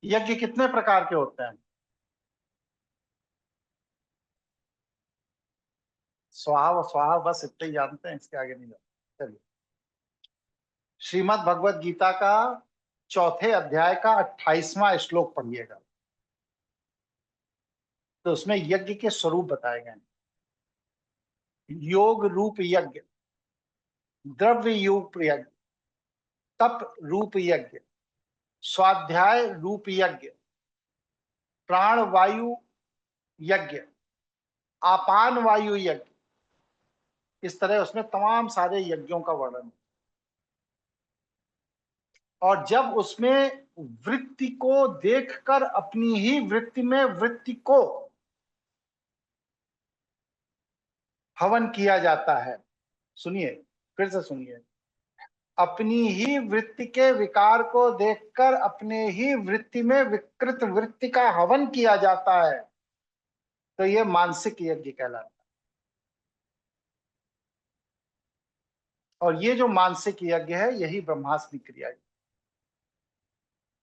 यज्ञ कितने प्रकार के होते हैं? स्वाहा व स्वाहा, बस इतना ही जानते हैं, इसके आगे नहीं जानते। चलिए, श्रीमद् भगवत गीता का चौथे अध्याय का 28वां श्लोक पढ़िएगा। तो उसमें यज्ञ के स्वरूप बताए गए हैं। योग रूप यज्ञ, द्रव्य रूप यज्ञ, तप रूप यज्ञ, स्वाध्याय रूप यज्ञ, प्राण वायु यज्ञ, आपान वायु यज्ञ। इस तरह उसमें तमाम सारे यज्ञों का वर्णन है। और जब उसमें वृत्ति को देखकर अपनी ही वृत्ति में वृत्ति को हवन किया जाता है, सुनिए, फिर से सुनिए, अपनी ही वृत्ति के विकार को देखकर अपने ही वृत्ति में विकृत वृत्ति का हवन किया जाता है, तो यह मानसिक यज्ञ कहलाता है। और ये जो मानसिक यज्ञ है, यही ब्रह्मास्मि क्रिया है।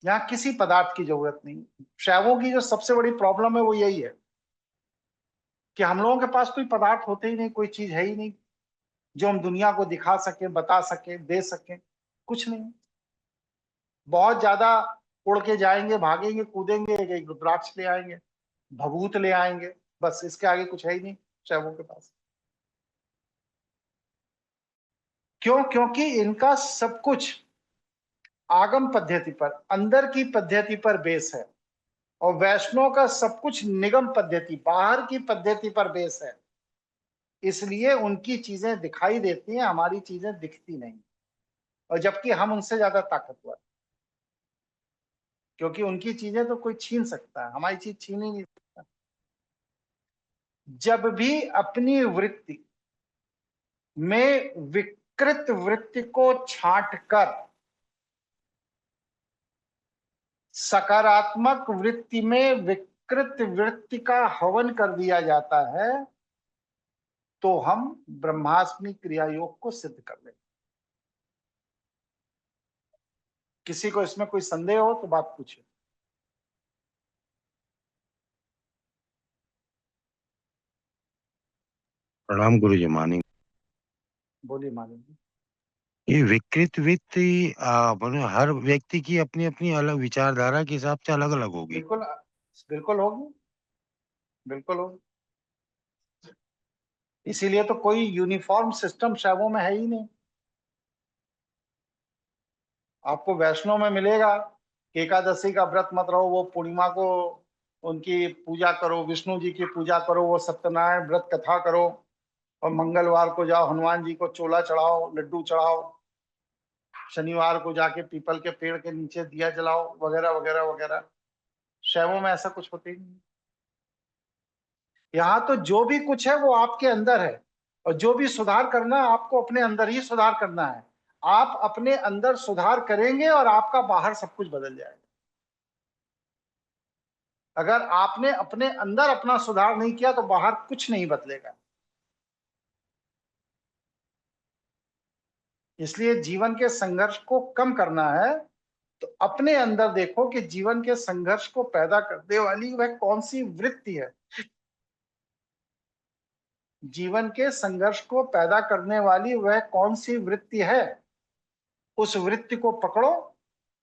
यहां किसी पदार्थ की जरूरत नहीं। शैवों की जो सबसे बड़ी प्रॉब्लम है वो यही है कि हम लोगों के पास कोई पदार्थ होते ही नहीं, कोई चीज है ही नहीं जो हम दुनिया को दिखा सके, बता सके, दे सके। कुछ नहीं। बहुत ज्यादा उड़ के जाएंगे, भागेंगे, कूदेंगे, एक रुद्राक्ष ले आएंगे, भभूत ले आएंगे, बस इसके आगे कुछ है ही नहीं शैवों के पास। क्यों? क्योंकि इनका सब कुछ आगम पद्धति पर, अंदर की पद्धति पर बेस है, और वैष्णव का सब कुछ निगम पद्धति, बाहर की पद्धति पर बेस है। इसलिए उनकी चीजें दिखाई देती हैं, हमारी चीजें दिखती नहीं, और जबकि हम उनसे ज्यादा ताकतवर, क्योंकि उनकी चीजें तो कोई छीन सकता है, हमारी चीज छीन ही नहीं सकता। जब भी अपनी वृत्ति में विकृत वृत्ति को छांटकर सकारात्मक वृत्ति में विकृत वृत्ति का हवन कर दिया जाता है, तो हम ब्रह्मास्मि क्रिया योग को सिद्ध कर लेंगे। किसी को इसमें कोई संदेह हो तो बात पूछिए। प्रणाम गुरु जी। मानी बोलिए मालिक। ये विकृत वित्त मतलब हर व्यक्ति की अपनी अपनी अलग विचारधारा के हिसाब से अलग अलग होगी। बिल्कुल, बिल्कुल होगी, बिल्कुल होगी। इसीलिए तो कोई यूनिफॉर्म सिस्टम शैवों में है ही नहीं। आपको वैष्णव में मिलेगा कि एकादशी का व्रत मत रहो, वो पूर्णिमा को उनकी पूजा करो, विष्णु जी की पूजा करो, वो सत्यनारायण व्रत कथा करो, और मंगलवार को जाओ हनुमान जी को चोला चढ़ाओ, लड्डू चढ़ाओ, शनिवार को जाके पीपल के पेड़ के नीचे दिया जलाओ, वगैरह वगैरह वगैरह। शैवों में ऐसा कुछ होता ही नहीं। यहाँ तो जो भी कुछ है वो आपके अंदर है, और जो भी सुधार करना है आपको अपने अंदर ही सुधार करना है। आप अपने अंदर सुधार करेंगे और आपका बाहर सब कुछ बदल जाएगा। अगर आपने अपने अंदर अपना सुधार नहीं किया तो बाहर कुछ नहीं बदलेगा। इसलिए जीवन के संघर्ष को कम करना है तो अपने अंदर देखो कि जीवन के संघर्ष को पैदा करने वाली वह कौन सी वृत्ति है। जीवन के संघर्ष को पैदा करने वाली वह कौन सी वृत्ति है, उस वृत्ति को पकड़ो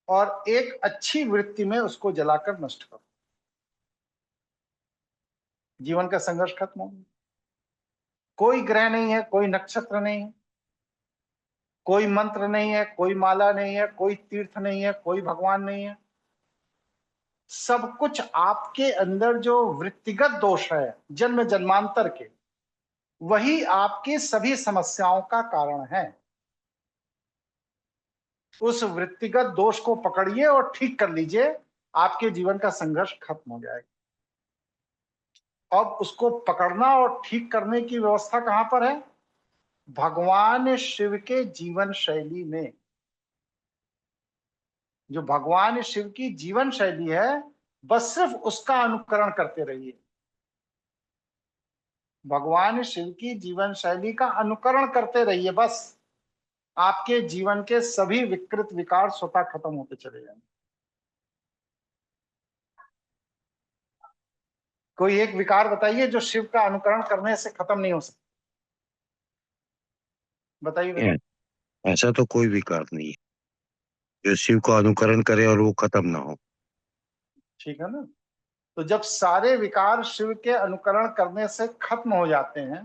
और एक अच्छी वृत्ति में उसको जलाकर नष्ट करो। जीवन का संघर्ष खत्म हो गया। कोई ग्रह नहीं है, कोई नक्षत्र नहीं है, कोई मंत्र नहीं है, कोई माला नहीं है, कोई तीर्थ नहीं है, कोई भगवान नहीं है। सब कुछ आपके अंदर जो वृत्तिगत दोष है जन्म जन्मांतर के, वही आपकी सभी समस्याओं का कारण है। उस वृत्तिगत दोष को पकड़िए और ठीक कर लीजिए, आपके जीवन का संघर्ष खत्म हो जाएगा। अब उसको पकड़ना और ठीक करने की व्यवस्था कहां पर है? भगवान शिव के जीवन शैली में। जो भगवान शिव की जीवन शैली है, बस सिर्फ उसका अनुकरण करते रहिए। भगवान शिव की जीवन शैली का अनुकरण करते रहिए, बस आपके जीवन के सभी विकृत विकार स्वतः खत्म होते चले जाएंगे। कोई एक विकार बताइए जो शिव का अनुकरण करने से खत्म नहीं हो सकता, बताइए भाई। ऐसा तो कोई विकार नहीं है जो शिव को अनुकरण करे और वो खत्म ना हो। ठीक है ना। तो जब सारे विकार शिव के अनुकरण करने से खत्म हो जाते हैं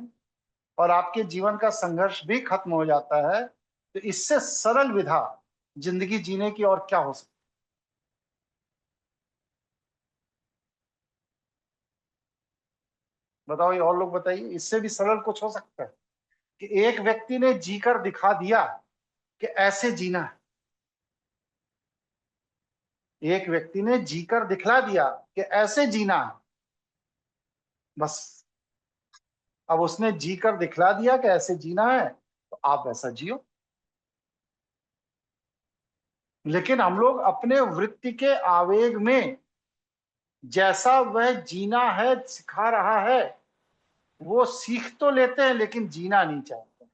और आपके जीवन का संघर्ष भी खत्म हो जाता है, तो इससे सरल विधा जिंदगी जीने की और क्या हो सकती। बताओ, ये और लोग बताइए, इससे भी सरल कुछ हो सकता है कि एक व्यक्ति ने जीकर दिखा दिया कि ऐसे जीना है। एक व्यक्ति ने जीकर दिखला दिया कि ऐसे जीना है, बस। अब उसने जीकर दिखला दिया कि ऐसे जीना है, तो आप वैसा जियो। लेकिन हम लोग अपने वृत्ति के आवेग में जैसा वह जीना है सिखा रहा है, वो सीख तो लेते हैं लेकिन जीना नहीं चाहते।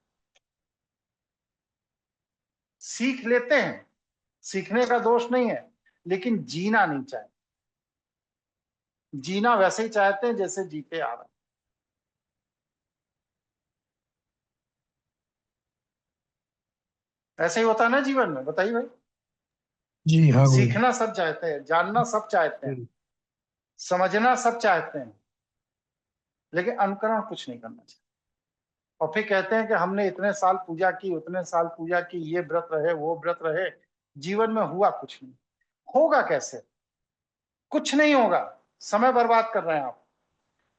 सीख लेते हैं, सीखने का दोष नहीं है, लेकिन जीना नहीं चाहते। जीना वैसे ही चाहते हैं जैसे जीते आ रहे हैं। ऐसे ही होता है ना जीवन में, बताइए भाई। जी हाँ गुरु जी। सीखना सब चाहते हैं, जानना सब चाहते हैं, समझना सब चाहते हैं, लेकिन अनुकरण कुछ नहीं करना चाहिए। और फिर कहते हैं कि हमने इतने साल पूजा की, उतने साल पूजा की, ये व्रत रहे, वो व्रत रहे, जीवन में हुआ कुछ नहीं। होगा कैसे? कुछ नहीं होगा, समय बर्बाद कर रहे हैं आप।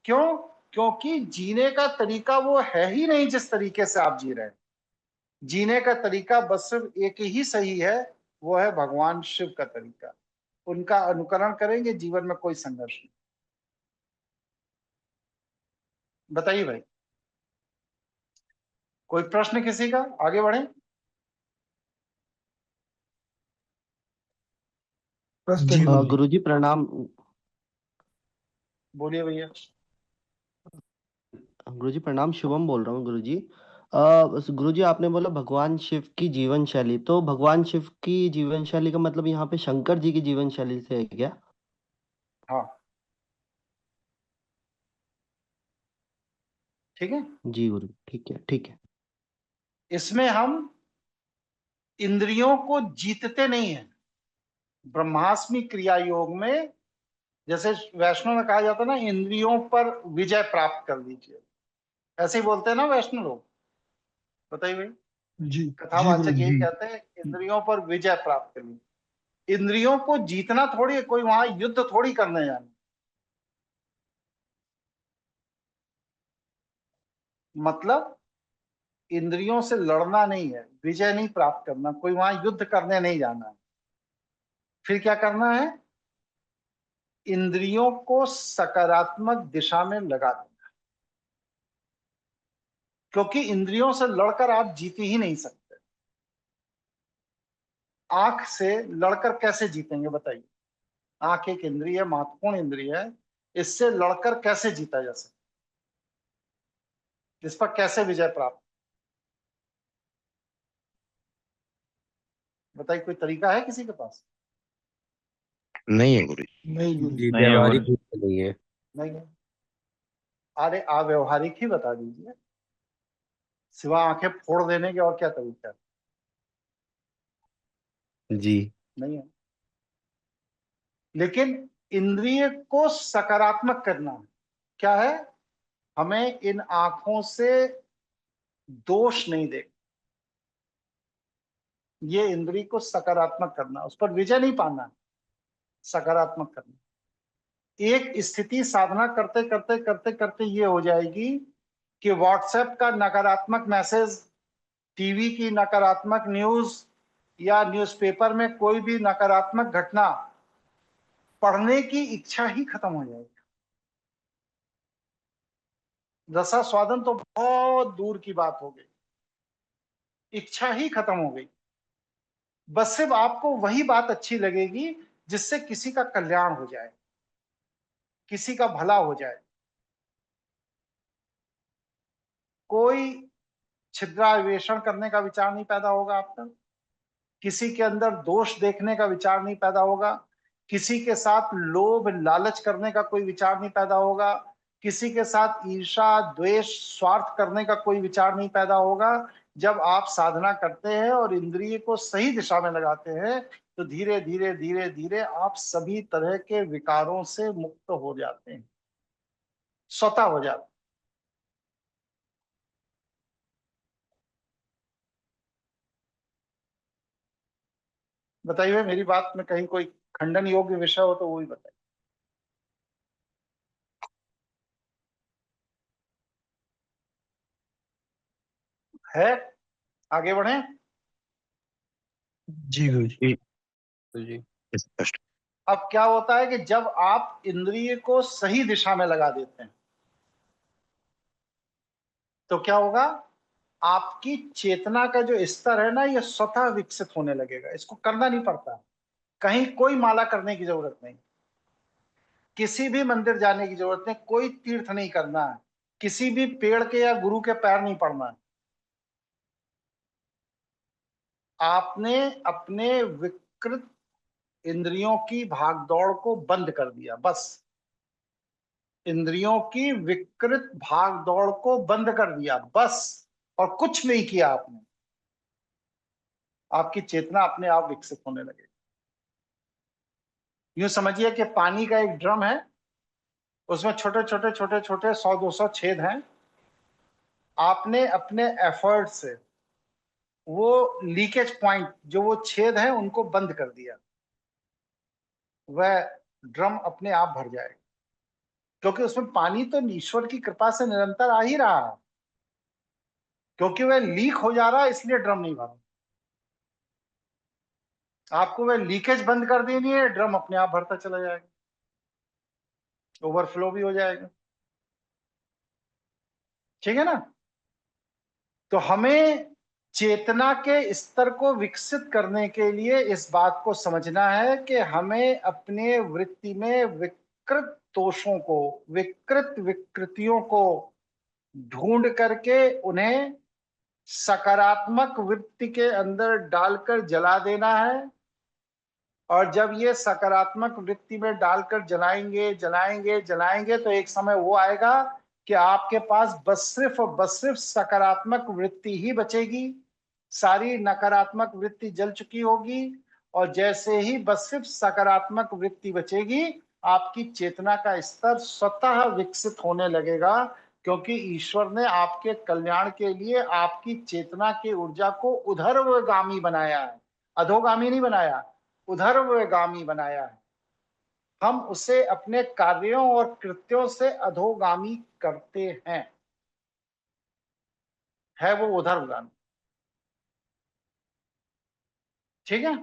क्यों? क्योंकि जीने का तरीका वो है ही नहीं जिस तरीके से आप जी रहे हैं। जीने का तरीका बस सिर्फ एक ही सही है, वो है भगवान शिव का तरीका। उनका अनुकरण करेंगे, जीवन में कोई संघर्ष नहीं। बताइए भाई, कोई प्रश्न किसी का? आगे बढ़े। जी गुरु जी। गुरुजी प्रणाम। बोलिए भैया। गुरुजी प्रणाम, शुभम बोल रहा हूँ गुरुजी। गुरुजी आपने बोला भगवान शिव की जीवन शैली, तो भगवान शिव की जीवन शैली का मतलब यहाँ पे शंकर जी की जीवन शैली से है क्या? हाँ, ठीक है। जी गुरु, ठीक है ठीक है। इसमें हम इंद्रियों को जीतते नहीं है। ब्रह्मास्मि क्रिया योग में जैसे वैष्णव में कहा जाता है ना, इंद्रियों पर विजय प्राप्त कर लीजिए, ऐसे ही बोलते हैं ना वैष्णव लोग। बताइए भाई। जी जी गुरु कथावाचक जी। यही कहते हैं, इंद्रियों पर विजय प्राप्त कर लीजिए। इंद्रियों को जीतना थोड़ी है, कोई वहां युद्ध थोड़ी करने जाना। मतलब इंद्रियों से लड़ना नहीं है, विजय नहीं प्राप्त करना, कोई वहां युद्ध करने नहीं जाना है। फिर क्या करना है? इंद्रियों को सकारात्मक दिशा में लगा देना। क्योंकि इंद्रियों से लड़कर आप जीत ही नहीं सकते। आंख से लड़कर कैसे जीतेंगे बताइए? आंख एक इंद्रिय है, महत्वपूर्ण इंद्रिय है, इससे लड़कर कैसे जीता जा सकता? इस पर कैसे विजय प्राप्त? बताइए, कोई तरीका है किसी के पास? नहीं है गुरु नहीं गुरु जी जी। व्यवहारिक रूप से नहीं है। नहीं है। अरे अव्यवहारिक ही बता दीजिए, सिवा आंखें फोड़ देने के और क्या तरीका है? जी नहीं है। लेकिन इंद्रिय को सकारात्मक करना है। क्या है? हमें इन आंखों से दोष नहीं देख, ये इंद्रिय को सकारात्मक करना, उस पर विजय नहीं पाना, सकारात्मक करना। एक स्थिति साधना करते करते करते करते ये हो जाएगी कि व्हाट्सएप का नकारात्मक मैसेज, टीवी की नकारात्मक न्यूज या न्यूज़पेपर में कोई भी नकारात्मक घटना पढ़ने की इच्छा ही खत्म हो जाएगी। रसा स्वादन तो बहुत दूर की बात हो गई, इच्छा ही खत्म हो गई। बस सिर्फ आपको वही बात अच्छी लगेगी जिससे किसी का कल्याण हो जाए, किसी का भला हो जाए। कोई छिद्रान्वेषण करने का विचार नहीं पैदा होगा आपका, किसी के अंदर दोष देखने का विचार नहीं पैदा होगा, किसी के साथ लोभ लालच करने का कोई विचार नहीं पैदा होगा, किसी के साथ ईर्षा द्वेष स्वार्थ करने का कोई विचार नहीं पैदा होगा। जब आप साधना करते हैं और इंद्रिय को सही दिशा में लगाते हैं तो धीरे धीरे धीरे धीरे आप सभी तरह के विकारों से मुक्त हो जाते हैं, स्वतः हो जाते हैं। बताइए, मेरी बात में कहीं कोई खंडन योग्य विषय हो तो वो ही बताइए। है, आगे बढ़े। जी गुरुजी। जी स्पष्ट। अब क्या होता है कि जब आप इंद्रिय को सही दिशा में लगा देते हैं तो क्या होगा, आपकी चेतना का जो स्तर है ना, ये स्वतः विकसित होने लगेगा। इसको करना नहीं पड़ता, कहीं कोई माला करने की जरूरत नहीं, किसी भी मंदिर जाने की जरूरत नहीं, कोई तीर्थ नहीं करना है, किसी भी पेड़ के या गुरु के पैर नहीं पड़ना है। आपने अपने विकृत इंद्रियों की भागदौड़ को बंद कर दिया, बस इंद्रियों की विकृत भागदौड़ को बंद कर दिया बस, और कुछ नहीं किया आपने। आपकी चेतना अपने आप विकसित होने लगेगी। यूं समझिए कि पानी का एक ड्रम है, उसमें छोटे छोटे छोटे छोटे 100-200 छेद हैं। आपने अपने एफर्ट से वो लीकेज पॉइंट, जो वो छेद है, उनको बंद कर दिया, वह ड्रम अपने आप भर जाएगा, क्योंकि उसमें पानी तो ईश्वर की कृपा से निरंतर आ ही रहा है। क्योंकि वह लीक हो जा रहा है इसलिए ड्रम नहीं भरा। आपको वह लीकेज बंद कर देनी है, ड्रम अपने आप भरता चला जाएगा, ओवरफ्लो भी हो जाएगा। ठीक है ना। तो हमें चेतना के स्तर को विकसित करने के लिए इस बात को समझना है कि हमें अपने वृत्ति में विकृत दोषों को, विकृत विकृतियों को ढूंढ करके उन्हें सकारात्मक वृत्ति के अंदर डालकर जला देना है। और जब ये सकारात्मक वृत्ति में डालकर जलाएंगे जलाएंगे जलाएंगे तो एक समय वो आएगा कि आपके पास बस सिर्फ सकारात्मक वृत्ति ही बचेगी, सारी नकारात्मक वृत्ति जल चुकी होगी। और जैसे ही बस सिर्फ सकारात्मक वृत्ति बचेगी, आपकी चेतना का स्तर स्वतः विकसित होने लगेगा, क्योंकि ईश्वर ने आपके कल्याण के लिए आपकी चेतना की ऊर्जा को ऊर्ध्वगामी बनाया है, अधोगामी नहीं बनाया, ऊर्ध्वगामी बनाया है। हम उसे अपने कार्यों और कृत्यों से अधोगामी करते हैं, है वो ऊर्ध्वगामी। ठीक है।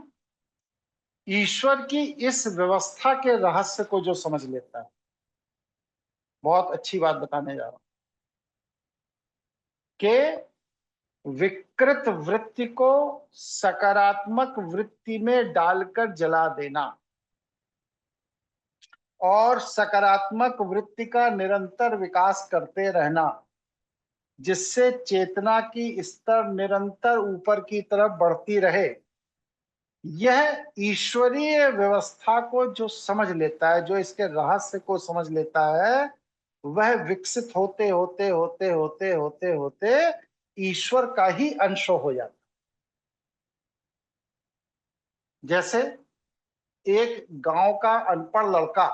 ईश्वर की इस व्यवस्था के रहस्य को जो समझ लेता है, बहुत अच्छी बात बताने जा रहा हूं, कि विकृत वृत्ति को सकारात्मक वृत्ति में डालकर जला देना और सकारात्मक वृत्ति का निरंतर विकास करते रहना, जिससे चेतना की स्तर निरंतर ऊपर की तरफ बढ़ती रहे, यह ईश्वरीय व्यवस्था को जो समझ लेता है, जो इसके रहस्य को समझ लेता है, वह विकसित होते होते होते होते होते होते ईश्वर का ही अंश हो जाता। जैसे एक गांव का अनपढ़ लड़का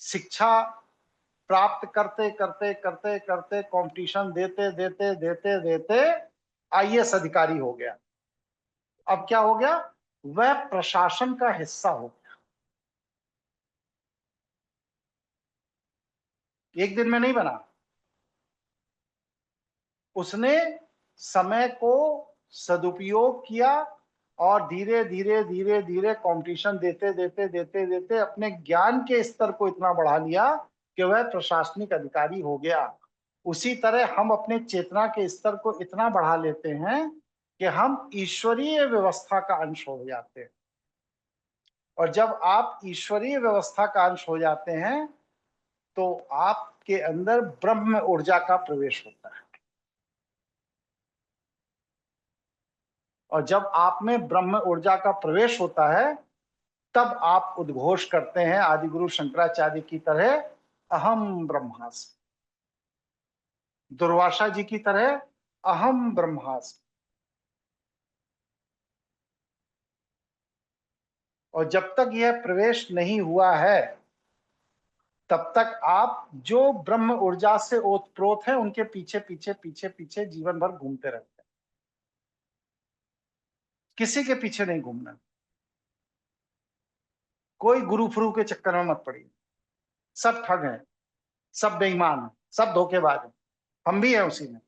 शिक्षा प्राप्त करते करते करते करते कंपटीशन देते देते देते देते आईएएस अधिकारी हो गया। अब क्या हो गया, वह प्रशासन का हिस्सा हो गया। एक दिन में नहीं बना, उसने समय को सदुपयोग किया और धीरे धीरे धीरे धीरे कंपटीशन देते देते देते देते अपने ज्ञान के स्तर को इतना बढ़ा लिया कि वह प्रशासनिक अधिकारी हो गया। उसी तरह हम अपने चेतना के स्तर को इतना बढ़ा लेते हैं कि हम ईश्वरीय व्यवस्था का अंश हो जाते हैं। और जब आप ईश्वरीय व्यवस्था का अंश हो जाते हैं तो आपके अंदर ब्रह्म ऊर्जा का प्रवेश होता है। और जब आप में ब्रह्म ऊर्जा का प्रवेश होता है तब आप उद्घोष करते हैं आदि गुरु शंकराचार्य की तरह अहम ब्रह्मास्मि, दुर्वासा जी की तरह अहम ब्रह्मास्मि। और जब तक यह प्रवेश नहीं हुआ है तब तक आप जो ब्रह्म ऊर्जा से ओतप्रोत हैं उनके पीछे पीछे पीछे पीछे जीवन भर घूमते रहते हैं। किसी के पीछे नहीं घूमना, कोई गुरु फ्रू के चक्कर में मत पड़िए। सब ठग हैं, सब बेईमान हैं, सब धोखेबाज हैं, हम भी हैं उसी में।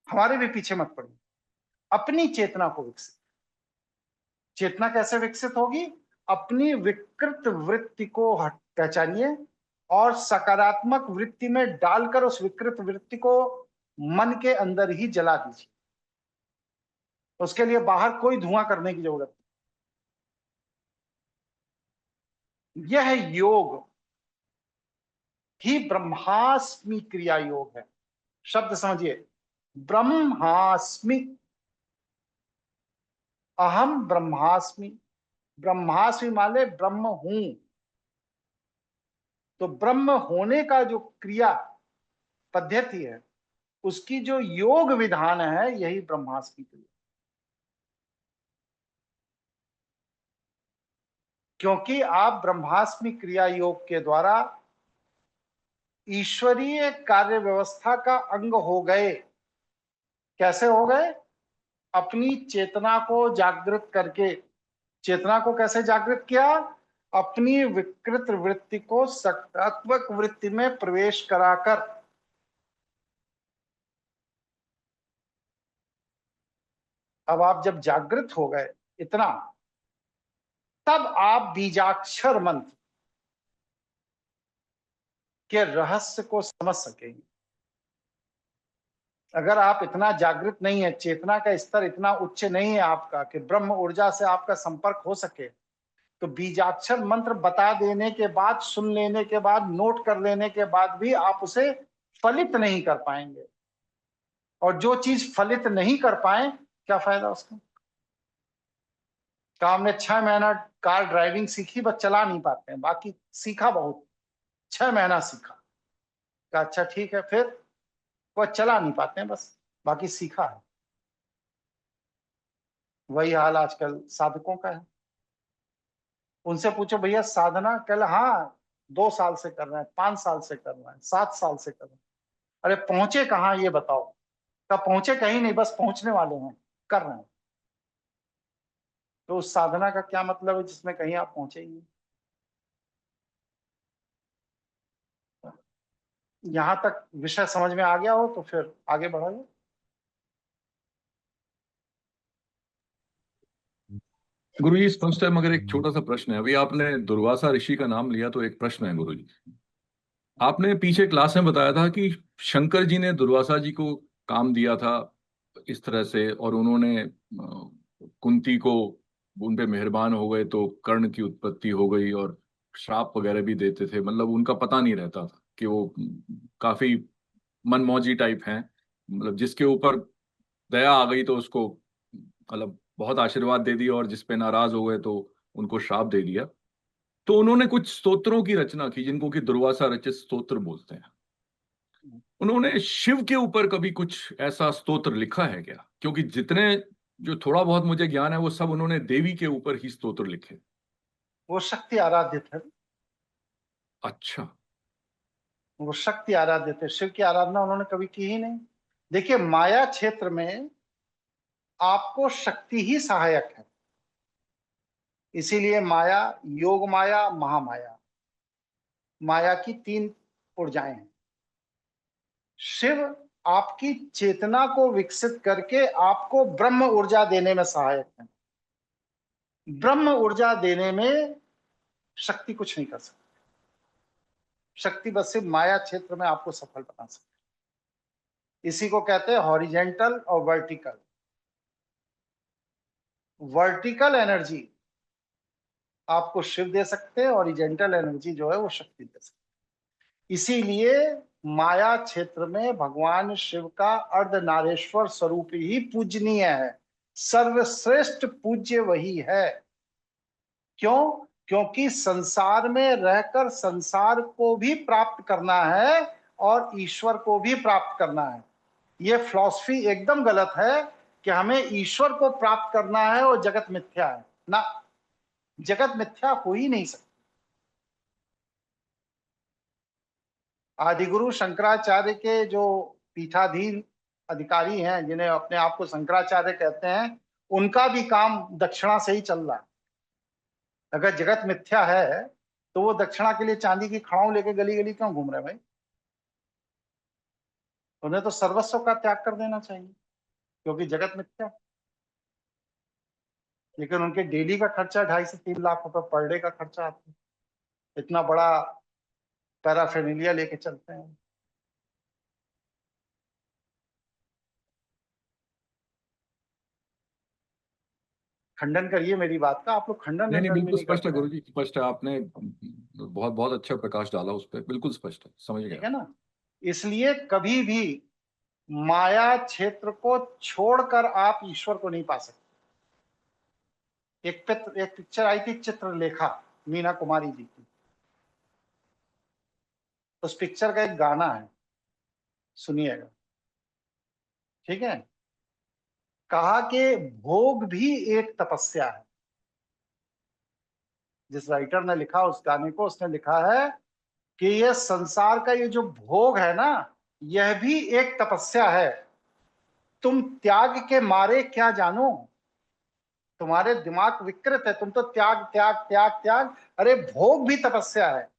हमारे भी पीछे मत पड़िए। अपनी चेतना को विकसित, चेतना कैसे विकसित होगी? अपनी विकृत वृत्ति को पहचानिए और सकारात्मक वृत्ति में डालकर उस विकृत वृत्ति को मन के अंदर ही जला दीजिए। उसके लिए बाहर कोई धुआं करने की जरूरत नहीं। यह योग ही ब्रह्मास्मि क्रिया योग है। शब्द समझिए, ब्रह्मास्मि, अहम ब्रह्मास्मि। ब्रह्मास्मि माने ब्रह्म हूं। तो ब्रह्म होने का जो क्रिया पद्धति है, उसकी जो योग विधान है, यही ब्रह्मास्मि क्रिया। क्योंकि आप ब्रह्मास्मि क्रिया योग के द्वारा ईश्वरीय कार्य व्यवस्था का अंग हो गए। कैसे हो गए? अपनी चेतना को जागृत करके। चेतना को कैसे जागृत किया? अपनी विकृत वृत्ति को सकारात्मक वृत्ति में प्रवेश कराकर। अब आप जब जागृत हो गए इतना, तब आप बीजाक्षर मंत्र के रहस्य को समझ सकेंगे। अगर आप इतना जागृत नहीं है, चेतना का स्तर इतना उच्च नहीं है आपका कि ब्रह्म ऊर्जा से आपका संपर्क हो सके, तो बीजाक्षर मंत्र बता देने के बाद, सुन लेने के बाद, नोट कर लेने के बाद भी आप उसे फलित नहीं कर पाएंगे। और जो चीज फलित नहीं कर पाए, क्या फायदा उसका? तो हमने 6 महीना कार ड्राइविंग सीखी, बस चला नहीं पाते हैं, बाकी सीखा बहुत। 6 महीना सीखा, तो अच्छा ठीक है, फिर वो चला नहीं पाते हैं, बस बाकी सीखा है। वही हाल आजकल साधकों का है। उनसे पूछो भैया साधना, कल हाँ 2 साल से कर रहे हैं, 5 साल से कर रहे हैं, 7 साल से कर रहे हैं। अरे पहुंचे कहाँ ये बताओ? कब पहुंचे? कहीं नहीं, बस पहुंचने वाले हैं, कर रहे हैं। तो उस साधना का क्या मतलब है जिसमें कहीं आप पहुंचे ही नहीं? यहां तक विषय समझ में आ गया हो तो फिर आगे बढ़ाइए। गुरु जी स्पष्ट है, मगर एक छोटा सा प्रश्न है। अभी आपने दुर्वासा ऋषि का नाम लिया, तो एक प्रश्न है गुरु जी। आपने पीछे क्लास में बताया था कि शंकर जी ने दुर्वासा जी को काम दिया था इस तरह से, और उन्होंने कुंती को, उन पे मेहरबान हो गए तो कर्ण की उत्पत्ति हो गई, और श्राप वगैरह भी देते थे। मतलब उनका पता नहीं रहता था कि वो काफी मनमौजी टाइप हैं। मतलब जिसके ऊपर दया आ गई तो उसको मतलब बहुत आशीर्वाद दे दिया, और जिस पे नाराज हो गए तो उनको श्राप दे दिया। तो उन्होंने कुछ स्तोत्रों की रचना की, जिनको कि दुर्वासा रचित स्तोत्र बोलते हैं। उन्होंने शिव के ऊपर कभी कुछ ऐसा स्तोत्र लिखा है क्या? क्योंकि जितने जो थोड़ा बहुत मुझे ज्ञान है, वो सब उन्होंने देवी के ऊपर ही स्तोत्र लिखे। वो शक्ति आराध्य थे। अच्छा। वो शक्ति आराध्य थे, शिव की आराधना उन्होंने कभी की ही नहीं। देखिए माया क्षेत्र में आपको शक्ति ही सहायक है। इसीलिए माया, योग माया, महामाया, माया की 3 ऊर्जाएं हैं। शिव आपकी चेतना को विकसित करके आपको ब्रह्म ऊर्जा देने में सहायक है। ब्रह्म ऊर्जा देने में शक्ति कुछ नहीं कर सकती। शक्ति बस सिर्फ माया क्षेत्र में आपको सफल बना सकती। इसी को कहते हैं हॉरिजेंटल और वर्टिकल। वर्टिकल एनर्जी आपको शिव दे सकते हैं, हॉरिजेंटल एनर्जी जो है वो शक्ति दे सकते हैं। इसीलिए माया क्षेत्र में भगवान शिव का अर्धनारेश्वर स्वरूप ही पूजनीय है। सर्वश्रेष्ठ पूज्य वही है। क्यों? क्योंकि संसार में रहकर संसार को भी प्राप्त करना है और ईश्वर को भी प्राप्त करना है। ये फिलॉसफी एकदम गलत है कि हमें ईश्वर को प्राप्त करना है और जगत मिथ्या है। ना, जगत मिथ्या हो ही नहीं सकती। आदिगुरु शंकराचार्य के जो पीठाधीन अधिकारी हैं, जिन्हें अपने आप को शंकराचार्य कहते हैं, उनका भी काम दक्षिणा से ही चल रहा है। अगर जगत मिथ्या है तो वो दक्षिणा के लिए चांदी की खड़ाऊ लेके गली गली क्यों घूम रहे भाई? उन्हें तो सर्वस्व का त्याग कर देना चाहिए, क्योंकि जगत मिथ्या। लेकिन उनके डेली का खर्चा 2.5 से 3 लाख रुपए पर डे का खर्चा आता है। इतना बड़ा पैराफेर्नेलिया लेके चलते हैं। खंडन करिए मेरी बात का, आप लोग खंडन नहीं नहीं, भी बिल्कुल नहीं स्पष्ट है करते हैं। गुरुजी, स्पष्ट है। आपने बहुत बहुत अच्छा प्रकाश डाला उस पर, बिल्कुल स्पष्ट है, समझ ठीक गया। है ना? इसलिए कभी भी माया क्षेत्र को छोड़कर आप ईश्वर को नहीं पा सकते। एक पिक्चर आई थी चित्रलेखा, मीना कुमारी जी की। उस पिक्चर का एक गाना है, सुनिएगा, ठीक है? कहा कि भोग भी एक तपस्या है। जिस राइटर ने लिखा उस गाने को, उसने लिखा है कि यह संसार का ये जो भोग है ना, यह भी एक तपस्या है। तुम त्याग के मारे क्या जानो, तुम्हारे दिमाग विकृत है, तुम तो त्याग त्याग त्याग त्याग। अरे भोग भी तपस्या है,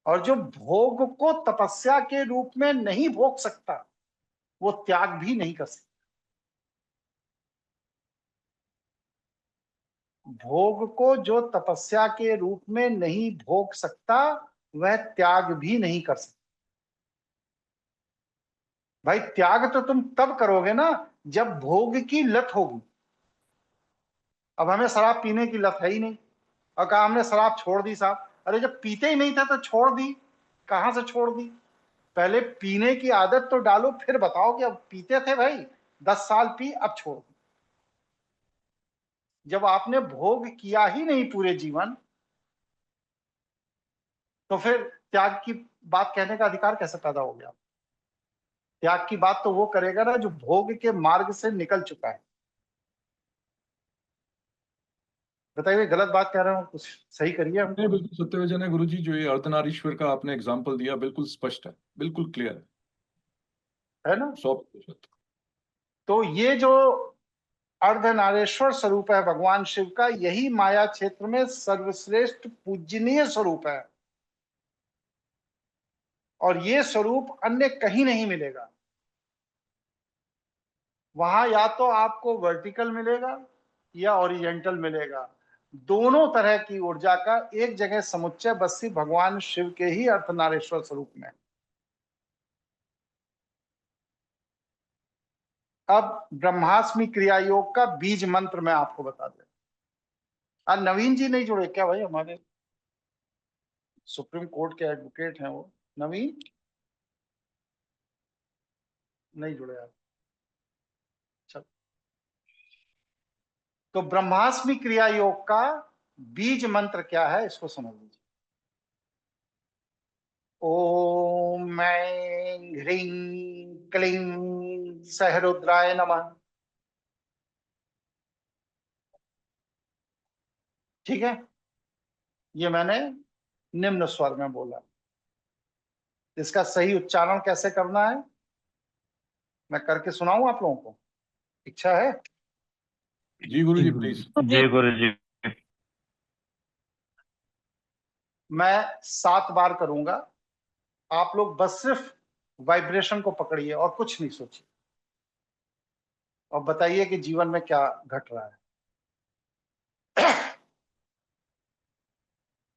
और जो भोग को तपस्या के रूप में नहीं भोग सकता, वो त्याग भी नहीं कर सकता। भोग को जो तपस्या के रूप में नहीं भोग सकता, वह त्याग भी नहीं कर सकता। भाई त्याग तो तुम तब करोगे ना जब भोग की लत होगी। अब हमें शराब पीने की लत है ही नहीं, और कहा हमने शराब छोड़ दी साहब। अरे जब पीते ही नहीं था तो छोड़ दी, कहां से छोड़ दी? पहले पीने की आदत तो डालो, फिर बताओ कि अब पीते थे भाई, 10 साल पी, अब छोड़ दी। जब आपने भोग किया ही नहीं पूरे जीवन, तो फिर त्याग की बात कहने का अधिकार कैसे पैदा हो गया? त्याग की बात तो वो करेगा ना जो भोग के मार्ग से निकल चुका है। बताइए, गलत बात कह रहे हो? कुछ सही करिए नहीं, हमको। बिल्कुल सत्यवचन है गुरुजी। जो ये अर्धनारीश्वर का आपने एग्जाम्पल दिया, बिल्कुल स्पष्ट है, बिल्कुल क्लियर है ना? है, 100%। तो ये जो अर्धनारेश्वर स्वरूप है भगवान शिव का, यही माया क्षेत्र में सर्वश्रेष्ठ पूजनीय स्वरूप है, और ये स्वरूप अन्य कहीं नहीं मिलेगा। वहां या तो आपको वर्टिकल मिलेगा या ओरिजेंटल मिलेगा। दोनों तरह की ऊर्जा का एक जगह समुच्चय बस्ती भगवान शिव के ही अर्धनारेश्वर स्वरूप में। अब ब्रह्मास्मि क्रिया योग का बीज मंत्र मैं आपको बता दे। आज नवीन जी नहीं जुड़े क्या भाई? हमारे सुप्रीम कोर्ट के एडवोकेट हैं वो, नवीन नहीं जुड़े आज। चल, तो ब्रह्मास्मि क्रिया योग का बीज मंत्र क्या है, इसको समझ लीजिए। ओम ऐं ह्रीं क्लीं सहरुद्राय नमः। ठीक है, ये मैंने निम्न स्वर में बोला। इसका सही उच्चारण कैसे करना है मैं करके सुनाऊं आप लोगों को? इच्छा है? जी गुरुजी, प्लीज। जय गुरु जी। मैं 7 बार करूंगा, आप लोग बस सिर्फ वाइब्रेशन को पकड़िए और कुछ नहीं सोचिए, और बताइए कि जीवन में क्या घट रहा है।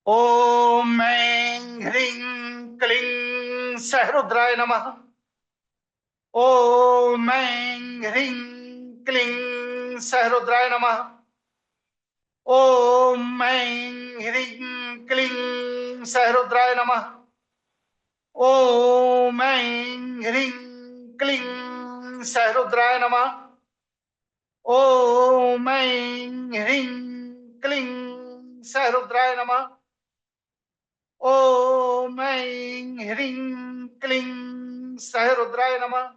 ओम ऐं ह्रीं क्लीं सहरुद्राय नमः। ओम ऐं ह्रीं क्लीं सहरुद्राय नमः। ओम ऐं ह्रीं क्लीं सहरुद्राय नमः। ओम ऐं ह्रीं क्लीं सहरुद्राय नमः। ओम ऐं ह्रीं क्लीं सहरुद्राय नमः। ओम ऐं ह्रीं क्लीं सहरुद्राय नमः।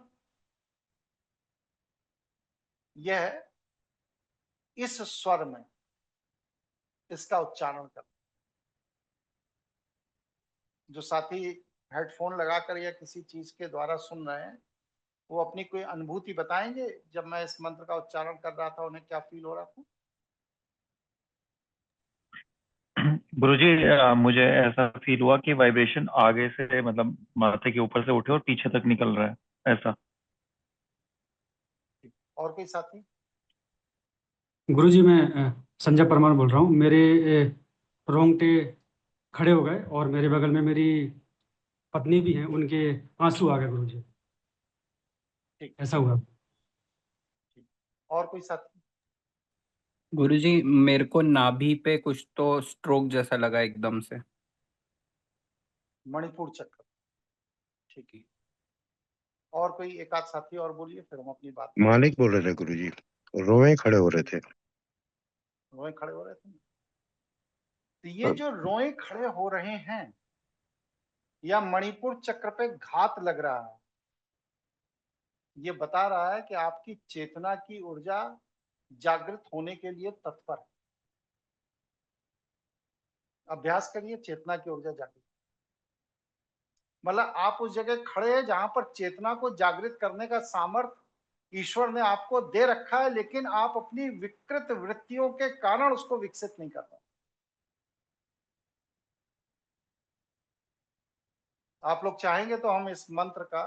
यह इस स्वर में इसका उच्चारण कर। जो साथी हेडफोन लगाकर या किसी चीज के द्वारा सुन रहे हैं, वो अपनी कोई अनुभूति बताएंगे जब मैं इस मंत्र का उच्चारण कर रहा था, उन्हें क्या फील हो रहा था? गुरुजी, मुझे ऐसा फील हुआ कि वाइब्रेशन आगे से मतलब माथे के ऊपर से उठे और पीछे तक निकल रहा है, ऐसा। और कोई साथी? गुरुजी, मैं संजय परमार बोल रहा हूँ। मेरे रोंगटे खड़े हो गए और मेरे बगल में मेरी पत्नी भी हैं, उनके आंसू आ गए गुरुजी। ठीक, ऐसा हुआ। और कोई साथी? गुरुजी, मेरे को नाभि पे कुछ तो स्ट्रोक जैसा लगा एकदम से। मणिपुर चक्र। ठीक है। और कोई एक आध साथी और बोलिए, फिर हम अपनी बात। मालिक बोल रहे थे गुरुजी, रोए खड़े हो रहे थे। रोए खड़े हो रहे थे। तो ये जो रोए खड़े हो रहे हैं या मणिपुर चक्र पे घात लग रहा है, ये बता रहा है कि आपकी चेतना की ऊर्जा जागृत होने के लिए तत्पर है। अभ्यास करिए चेतना की ऊर्जा जागृत। मतलब आप उस जगह खड़े हैं जहां पर चेतना को जागृत करने का सामर्थ्य ईश्वर ने आपको दे रखा है, लेकिन आप अपनी विकृत वृत्तियों के कारण उसको विकसित नहीं कर पाते। आप लोग चाहेंगे तो हम इस मंत्र का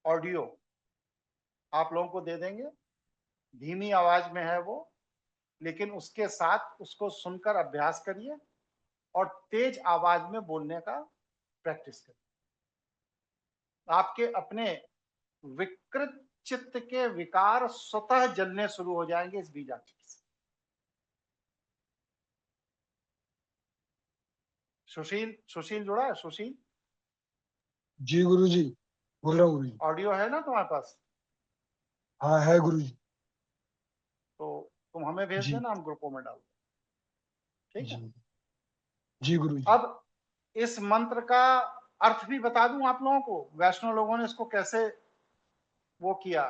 ऑडियो आप लोगों को दे देंगे। धीमी आवाज में है वो, लेकिन उसके साथ उसको सुनकर अभ्यास करिए और तेज आवाज में बोलने का प्रैक्टिस करिए। आपके अपने विकृत चित्त के विकार स्वतः जलने शुरू हो जाएंगे इस बीजाक्षर से। सुशील जुड़ा है? सुशील जी गुरुजी, बोल रहा हूँ गुरुजी। ऑडियो है ना तुम्हारे पास? हाँ है गुरुजी। तो तुम हमें भेज जी देना, हम ग्रुपों में डाल दें। ठीक है। जी जी गुरुजी। अब इस मंत्र का अर्थ भी बता दूं आप लोगों को। वैष्णव लोगों ने इसको कैसे वो किया,